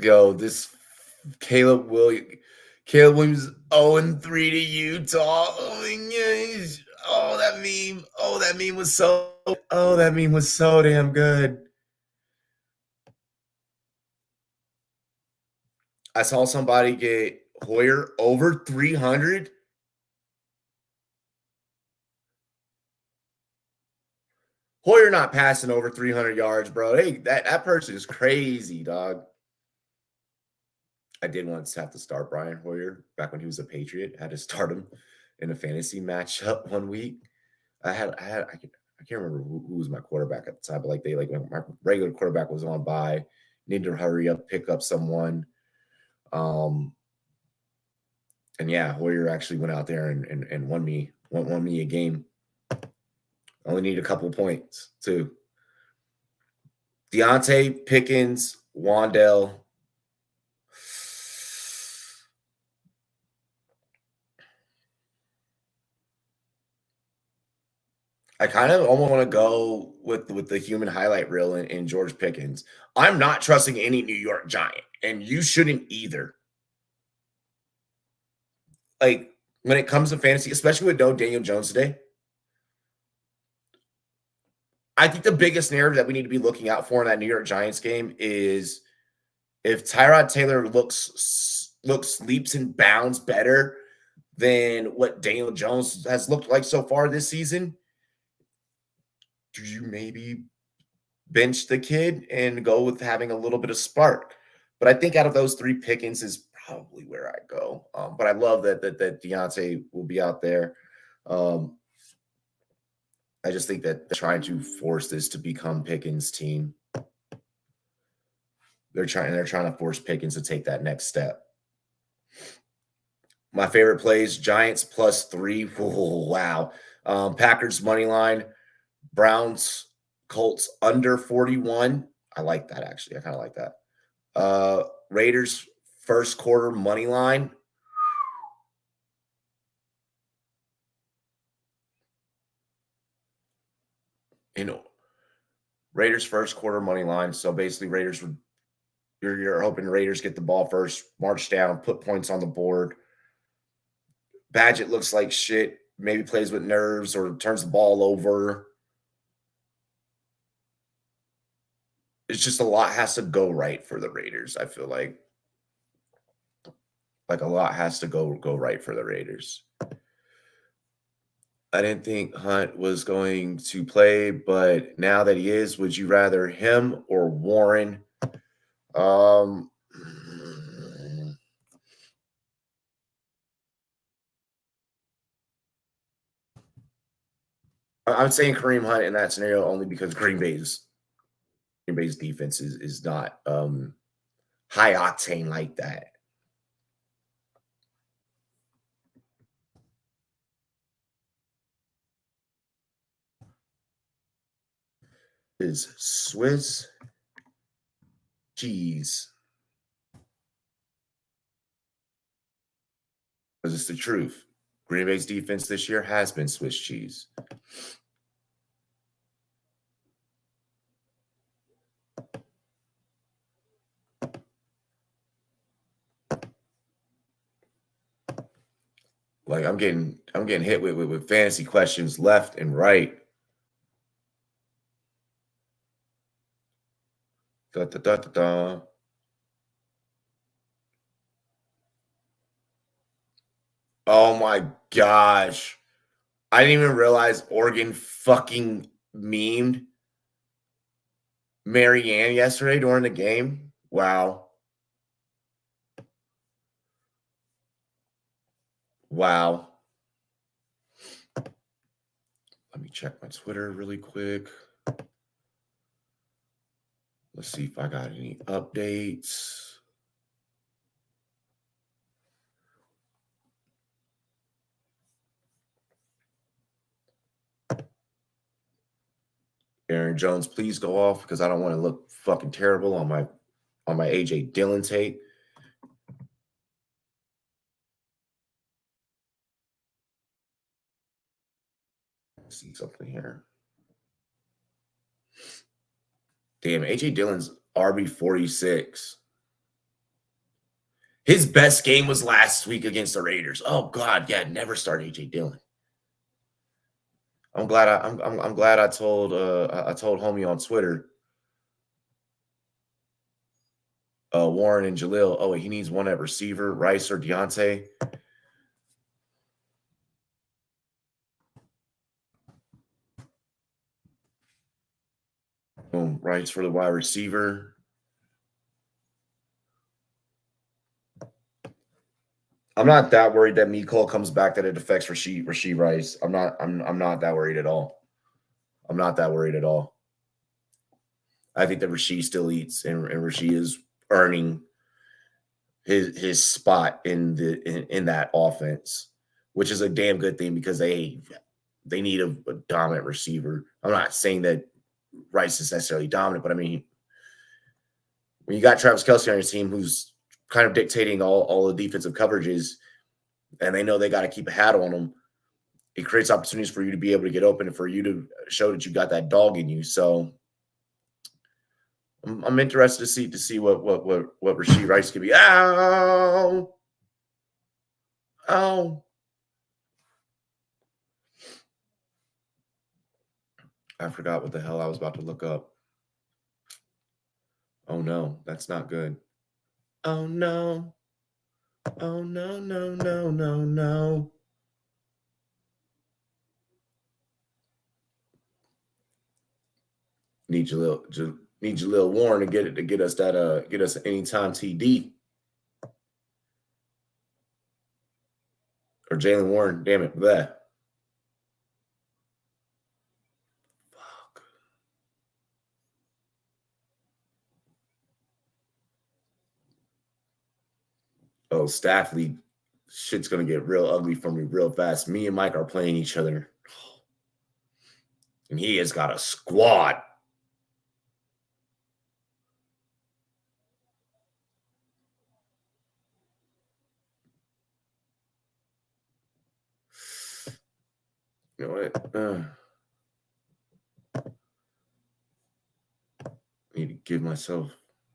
Yo, this Caleb Williams 0-3 to Utah. Oh, that meme. Oh, that meme was so damn good. I saw somebody get Hoyer over 300. Hoyer not passing over 300 yards, bro. Hey, that person is crazy, dog. I did once have to start Brian Hoyer back when he was a Patriot. I had to start him in a fantasy matchup one week. I can't remember who was my quarterback at the time, but my regular quarterback was on by, needed to hurry up, pick up someone. And yeah, Hoyer actually went out there and won me a game. Only need a couple of points too. Deontay, Pickens, Wandell. I kind of almost want to go with the human highlight reel in George Pickens. I'm not trusting any New York Giant, and you shouldn't either. Like when it comes to fantasy, especially with no Daniel Jones today, I think the biggest narrative that we need to be looking out for in that New York Giants game is if Tyrod Taylor looks leaps and bounds better than what Daniel Jones has looked like so far this season, do you maybe bench the kid and go with having a little bit of spark? But I think out of those three, Pickens is probably where I go. But I love that Deontay will be out there. I just think that they're trying to force this to become Pickens' team. They're trying to force Pickens to take that next step. My favorite plays: Giants +3. Oh, wow. Packers money line. Browns, Colts under 41. I like that, actually. I kind of like that. Raiders first quarter money line. Raiders first quarter money line. So basically, Raiders would you're hoping Raiders get the ball first, march down, put points on the board. Badgett looks like shit. Maybe plays with nerves or turns the ball over. It's just a lot has to go right for the Raiders. I feel like a lot has to go right for the Raiders. I didn't think Hunt was going to play, but now that he is, would you rather him or Warren? I'm saying Kareem Hunt in that scenario only because Green Bay's defense is not high octane like that. Is Swiss cheese. Because it's the truth. Green Bay's defense this year has been Swiss cheese. Like I'm getting hit with fantasy questions left and right. Da, da, da, da, da. Oh my gosh. I didn't even realize Oregon fucking memed Marianne yesterday during the game. Wow. Wow. Let me check my Twitter really quick. Let's see if I got any updates. Aaron Jones, please go off because I don't want to look fucking terrible on my AJ Dillon tape. Let's see something here. Damn, AJ Dillon's RB46. His best game was last week against the Raiders. Oh God, yeah, never start AJ Dillon. I'm glad I told homie on Twitter. Warren and Jaleel. Oh, he needs one at receiver, Rice or Deontay. Boom, Rice for the wide receiver. I'm not that worried that Mecole comes back that it affects Rashee Rice. I'm not that worried at all. I'm not that worried at all. I think that Rashee still eats, and Rashee is earning his spot in that offense, which is a damn good thing because they need a dominant receiver. I'm not saying that Rice is necessarily dominant, but I mean, when you got Travis Kelce on your team who's kind of dictating all the defensive coverages, and they know they got to keep a hat on them, it creates opportunities for you to be able to get open and for you to show that you got that dog in you. So I'm interested to see what Rashee Rice could be. Ow! Ow! I forgot what the hell I was about to look up. Oh no, that's not good. Oh no. Oh no, no, no, no, no. Need your little Warren to get us that get us anytime TD. Or Jalen Warren, damn it, bleh. Fuck. Oh, Staffley, shit's gonna get real ugly for me real fast. Me and Mike are playing each other. And he has got a squad. You know what? Need to give myself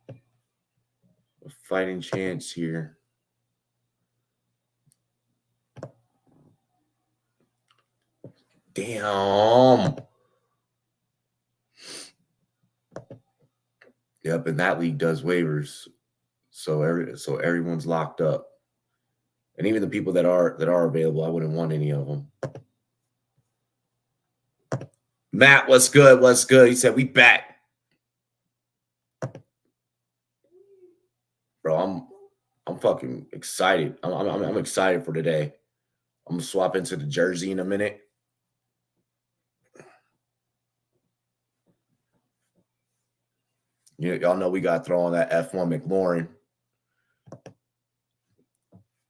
a fighting chance here. Damn. Yep, and that league does waivers. So everyone's locked up. And even the people that are available, I wouldn't want any of them. Matt, what's good? What's good? He said, we back. Bro, I'm fucking excited. I'm excited for today. I'm gonna swap into the jersey in a minute. Y'all know we got to throw on that F1 McLaurin.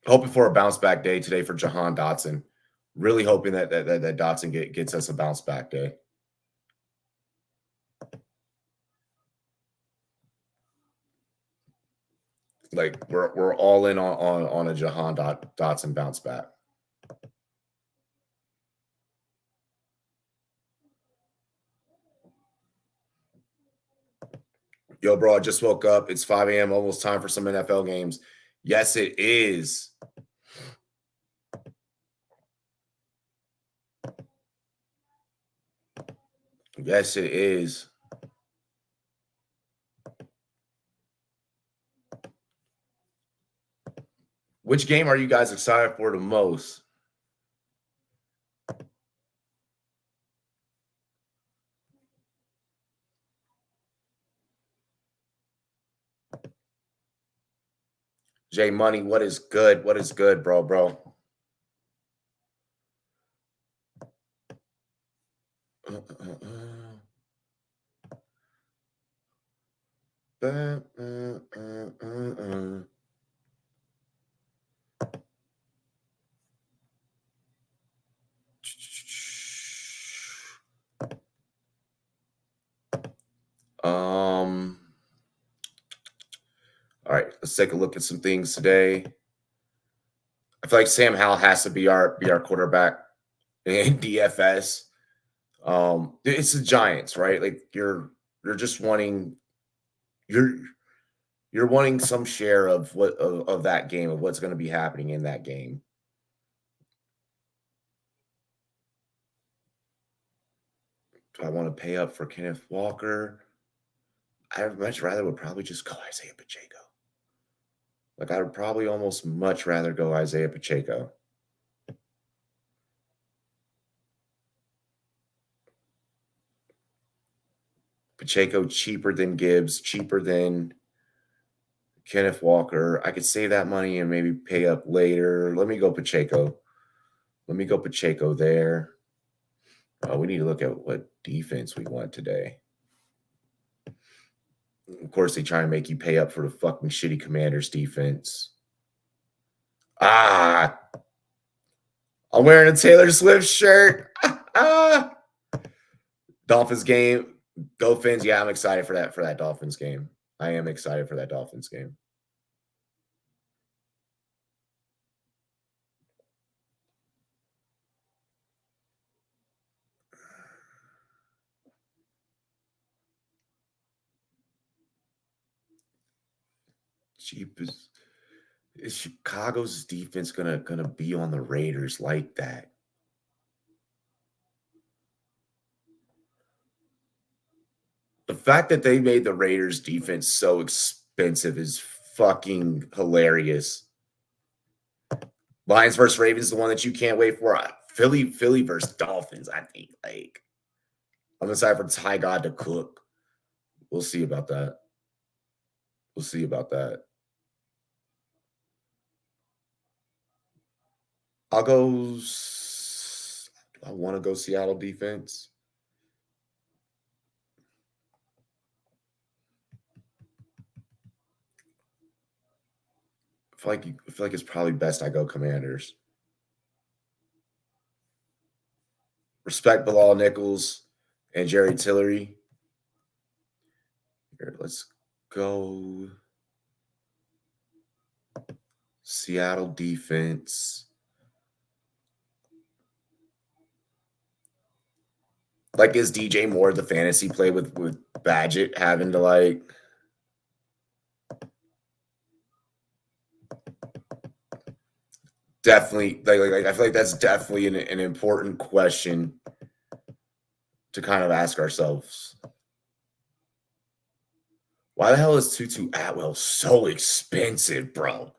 Hoping for a bounce back day today for Jahan Dotson. Really hoping that Dotson gets us a bounce back day. Like we're all in on a Jahan Dotson bounce back. Yo, bro, I just woke up. It's 5 a.m. Almost time for some NFL games. Yes, it is. Yes, it is. Which game are you guys excited for the most? J Money, what is good? What is good, bro? All right, let's take a look at some things today. I feel like Sam Howell has to be our quarterback in DFS. It's the Giants, right? Like you're just wanting you're wanting some share of what of that game, of what's going to be happening in that game. Do I want to pay up for Kenneth Walker? I'd much rather would probably just go Isaiah Pacheco. Like I would probably almost much rather go Isaiah Pacheco. Pacheco cheaper than Gibbs, cheaper than Kenneth Walker. I could save that money and maybe pay up later. Let me go Pacheco. Let me go Pacheco there. We need to look at what defense we want today. Of course, they try and make you pay up for the fucking shitty Commanders defense. I'm wearing a Taylor Swift shirt. Dolphins game. Go Fins. Yeah, I'm excited for that Dolphins game. I am excited for that Dolphins game. Cheap is Chicago's defense gonna be on the Raiders like that? The fact that they made the Raiders defense so expensive is fucking hilarious. Lions versus Ravens, the one that you can't wait for. Philly versus Dolphins, I think. Like, I'm excited for Ty God to cook. We'll see about that. We'll see about that. I'll go. I want to go Seattle defense. I feel like it's probably best I go Commanders. Respect Bilal Nichols and Jerry Tillery. Here, let's go Seattle defense. Like, is DJ Moore the fantasy play with Badgett having to like? Definitely, like I feel like that's definitely an important question to kind of ask ourselves. Why the hell is Tutu Atwell so expensive, bro?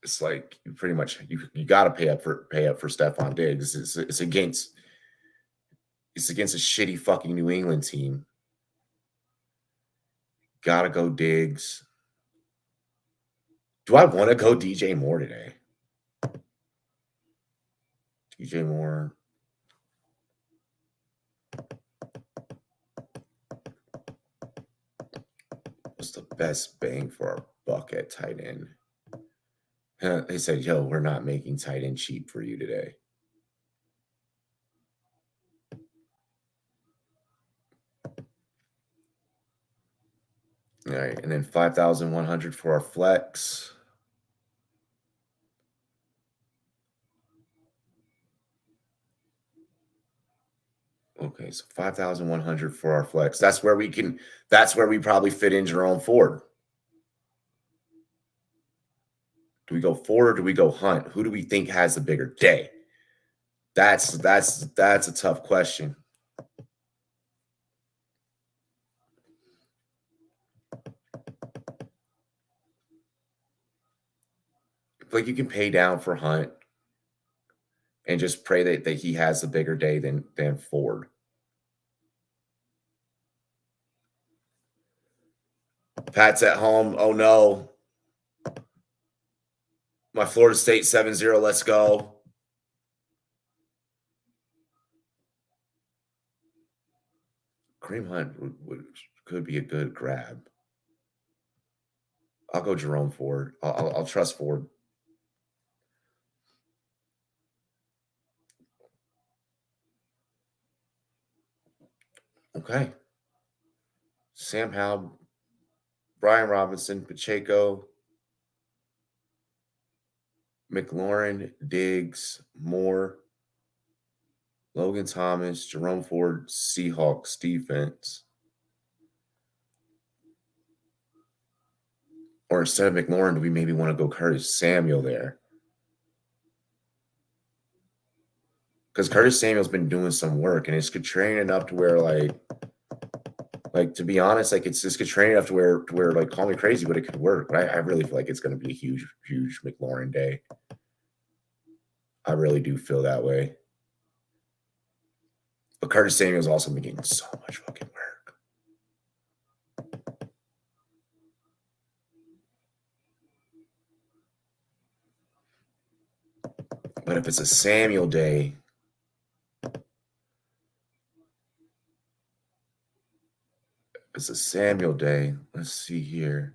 It's like you pretty much you got to pay up for Stephon Diggs. It's against a shitty fucking New England team. Gotta go Diggs. Do I want to go DJ Moore today? DJ Moore. What's the best bang for our buck at tight end? They said, yo, we're not making tight end cheap for you today. All right, and then 5,100 for our flex. Okay, so 5,100 for our flex. That's where we probably fit in Jerome Ford. Do we go Ford or do we go Hunt? Who do we think has the bigger day? That's a tough question. Like, you can pay down for Hunt and just pray that he has a bigger day than Ford. Pat's at home. Oh no. My Florida State 7-0. Let's go. Kareem Hunt could be a good grab. I'll go Jerome Ford. I'll trust Ford. Okay. Sam Howell, Brian Robinson, Pacheco, McLaurin, Diggs, Moore, Logan Thomas, Jerome Ford, Seahawks defense. Or instead of McLaurin, do we maybe want to go Curtis Samuel there? Because Curtis Samuel's been doing some work, and it's contrarian enough to where, like, Like, to be honest, like, it's just train enough to where like, call me crazy, but it could work. But I really feel like it's going to be a huge, huge McLaurin day. I really do feel that way. But Curtis Samuel's also been getting so much fucking work. But if it's a Samuel day, let's see here.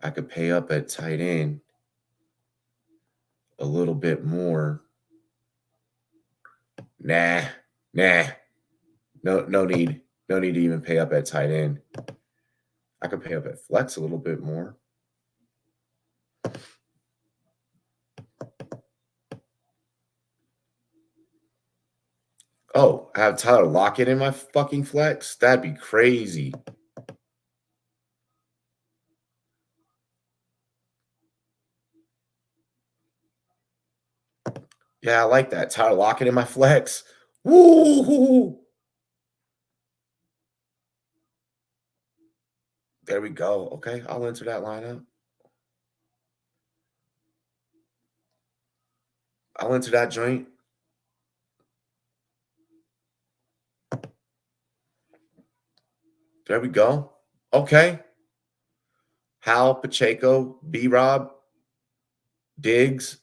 I could pay up at tight end a little bit more. Nah. No need. No need to even pay up at tight end. I could pay up at flex a little bit more. Oh, I have Tyler Lockett in my fucking flex? That'd be crazy. Yeah, I like that. Tyler Lockett in my flex. Woo! There we go. Okay, I'll enter that lineup. I'll enter that joint. There we go. Okay. Hal, Pacheco, B-Rob, Diggs,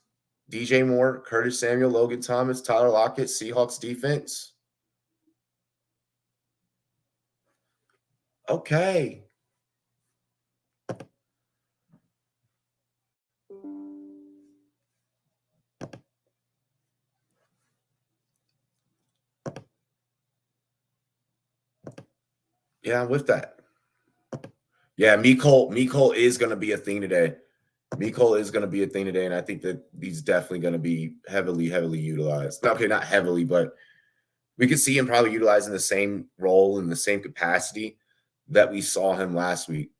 DJ Moore, Curtis Samuel, Logan Thomas, Tyler Lockett, Seahawks defense. Okay. Yeah, I'm with that. Yeah, Mecole is going to be a thing today. Mecole is going to be a thing today, and I think that he's definitely going to be heavily utilized. Okay, not heavily, but we could see him probably utilizing the same role in the same capacity that we saw him last week.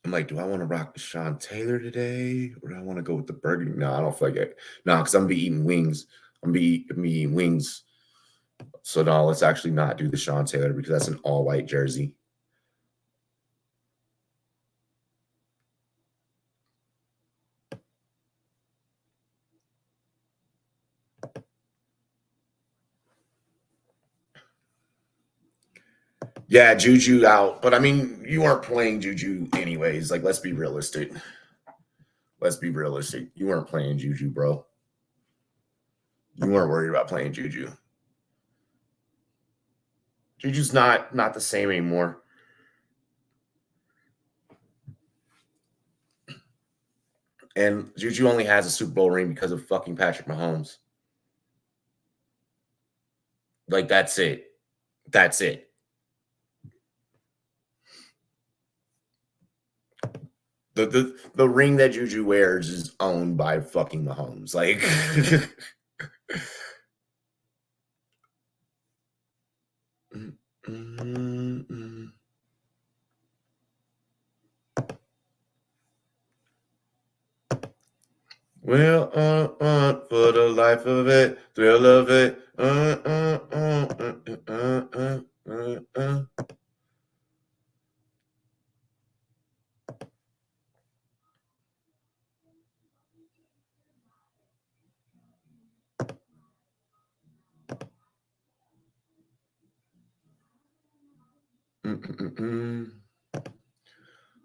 I'm like, do I want to rock Deshaun Taylor today, or do I want to go with the burgundy? No, I don't feel like it. No, because I'm gonna be eating wings. I'm gonna be eating wings. So no, let's actually not do the Deshaun Taylor because that's an all-white jersey. Yeah, Juju out. But I mean, you weren't playing Juju anyways. Like, let's be realistic. You weren't playing Juju, bro. You weren't worried about playing Juju. Juju's not the same anymore. And Juju only has a Super Bowl ring because of fucking Patrick Mahomes. Like, that's it. That's it. The ring that Juju wears is owned by fucking Mahomes. Like, well, for the life of it, thrill of it,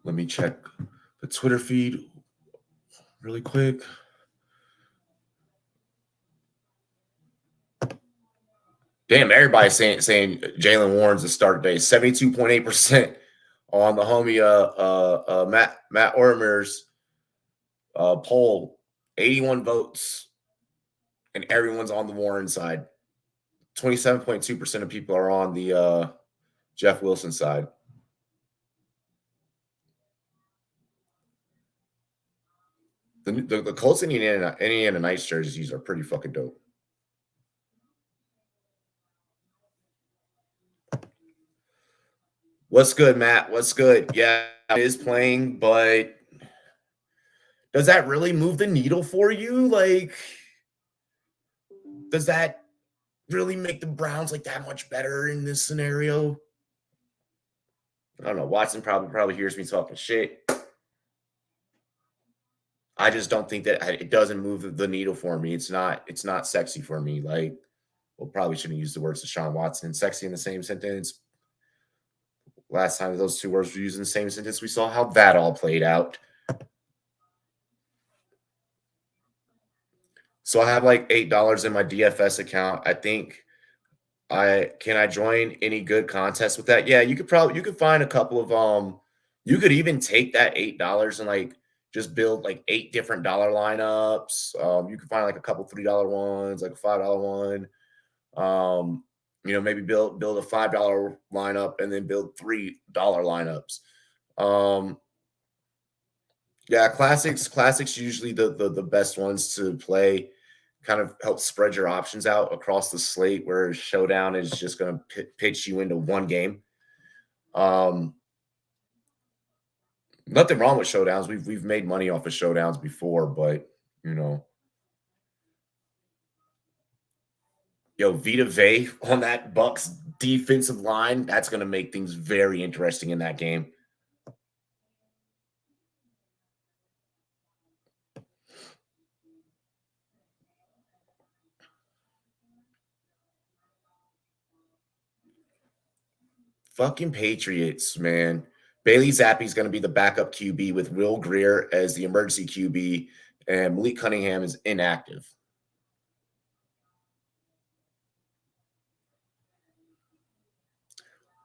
Let me check the Twitter feed really quick. Damn, everybody's saying Jalen Warren's the start day. 72.8% on the homie Matt Ormer's poll. 81 votes, and everyone's on the Warren side. 27.2% of people are on the Jeff Wilson side. The Colts and Indiana Knights jerseys are pretty fucking dope. What's good, Matt? What's good? Yeah, it is playing, but does that really move the needle for you? Like, does that really make the Browns like that much better in this scenario? I don't know. Watson probably hears me talking shit. I just don't think that it doesn't move the needle for me. It's not sexy for me. Like, well, probably shouldn't use the words Deshaun Watson and sexy in the same sentence. Last time those two words were used in the same sentence, we saw how that all played out. So I have like $8 in my DFS account. I think I join any good contest with that? Yeah, you could find a couple of you could even take that $8 and like just build like 8 different dollar lineups. You could find like a couple $3 ones, like a $5 one. Maybe build a $5 lineup and then build $3 lineups. Um, yeah, classics usually the best ones to play. Kind of help spread your options out across the slate, where showdown is just going to pitch you into one game. Um, Nothing wrong with showdowns. We've made money off of showdowns before, but you know, Vita Vey on that Bucks defensive line, that's going to make things very interesting in that game. Fucking Patriots, man. Bailey Zappi's going to be the backup QB with Will Greer as the emergency QB, and Malik Cunningham is inactive.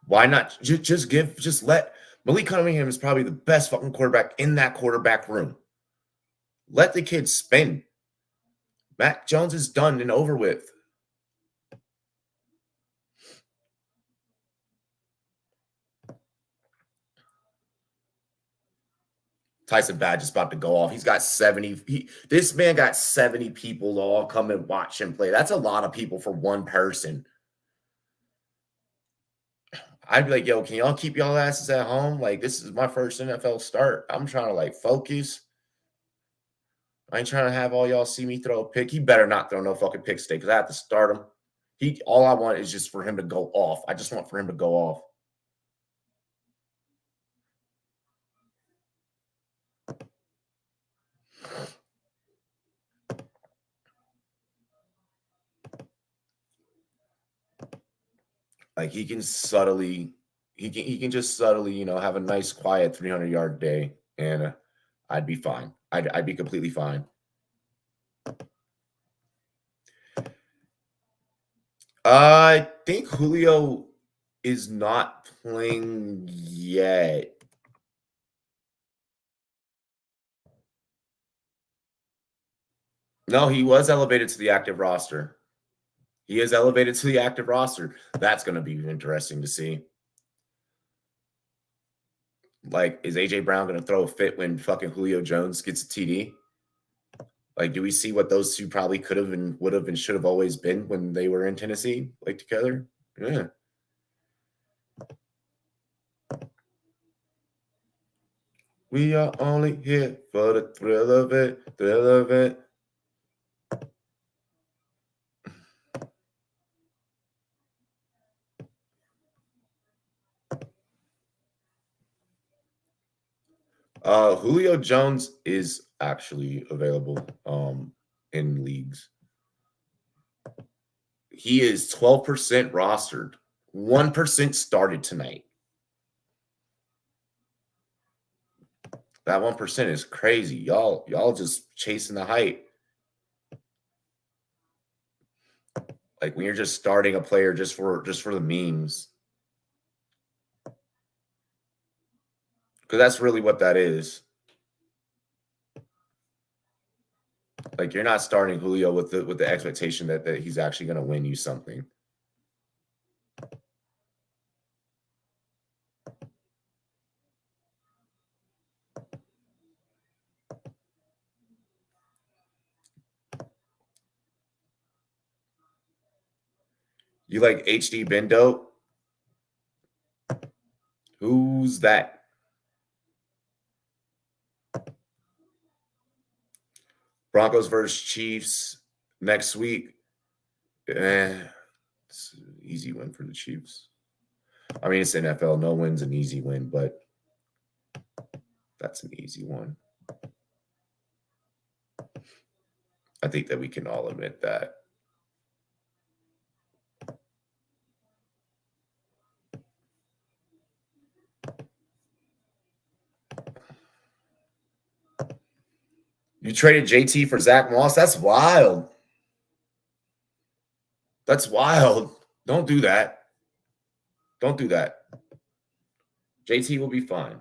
Why not just let Malik Cunningham is probably the best fucking quarterback in that quarterback room. Let the kid spin. Mac Jones is done and over with. Tyson Badge is about to go off. He's got 70. This man got 70 people to all come and watch him play. That's a lot of people for one person. I'd be like, yo, can y'all keep y'all asses at home? Like, this is my first NFL start. I'm trying to like focus. I ain't trying to have all y'all see me throw a pick. He better not throw no fucking pick stick because I have to start him. All I want is just for him to go off. I just want for him to go off. Like he can just subtly, have a nice quiet 300-yard day, and I'd be fine. I'd be completely fine. I think Julio is not playing yet. No, he was elevated to the active roster. He is elevated to the active roster. That's going to be interesting to see. Like, is AJ Brown going to throw a fit when fucking Julio Jones gets a TD? Like, do we see what those two probably could have and would have and should have always been when they were in Tennessee, like together? Yeah. We are only here for the thrill of it, thrill of it. Julio Jones is actually available in leagues. He is 12% rostered. 1% started tonight. That 1% is crazy. Y'all just chasing the hype. Like when you're just starting a player just for the memes. Because that's really what that is. Like you're not starting Julio with the expectation that he's actually going to win you something. You like HD Bendo? Who's that? Broncos versus Chiefs next week. It's an easy win for the Chiefs. I mean, it's NFL. No win's an easy win, but that's an easy one. I think that we can all admit that. You traded JT for Zach Moss? That's wild. That's wild. Don't do that. Don't do that. JT will be fine.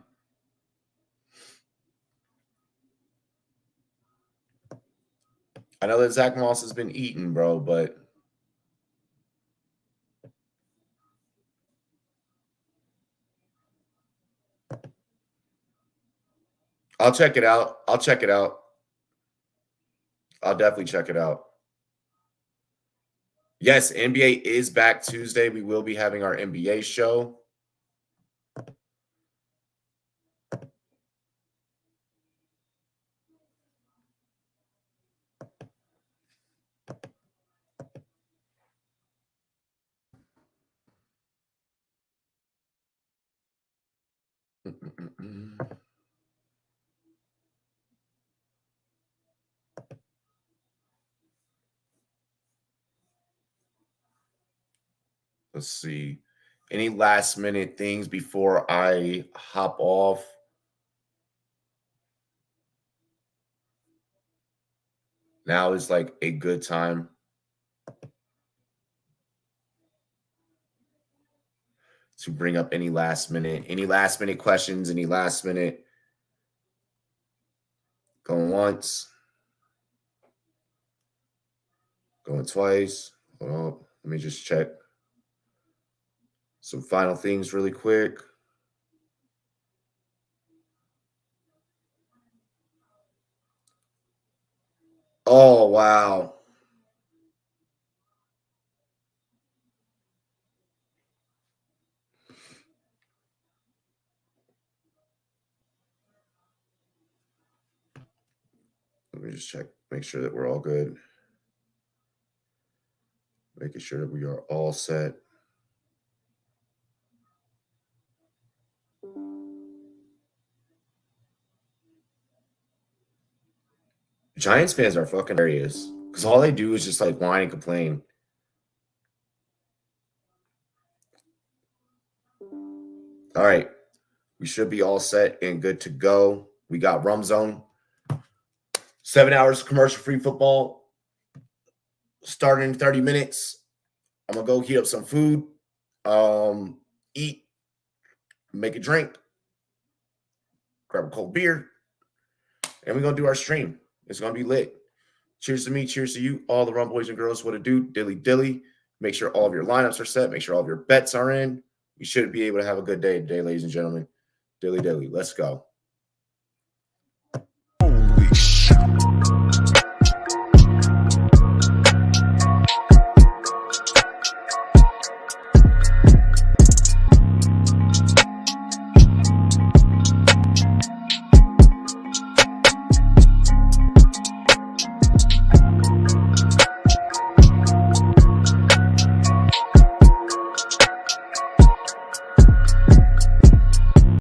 I know that Zach Moss has been eaten, bro, but I'll check it out. I'll check it out. I'll definitely check it out. Yes, NBA is back Tuesday. We will be having our NBA show. Let's see. Any last minute things before I hop off? Now is like a good time. To bring up any last minute questions, any last minute going once, going twice. Hold on. Let me just check some final things really quick. Oh, wow. Let me just check, make sure that we're all good. Making sure that we are all set. Giants fans are fucking hilarious because all they do is just like whine and complain. All right. We should be all set and good to go. We got Rum Zone. 7 hours commercial-free football starting in 30 minutes. I'm going to go heat up some food, eat, make a drink, grab a cold beer, and we're going to do our stream. It's going to be lit. Cheers to me. Cheers to you. All the Rum boys and girls. What to do. Dilly dilly. Make sure all of your lineups are set. Make sure all of your bets are in. You should be able to have a good day today, ladies and gentlemen. Dilly dilly. Let's go.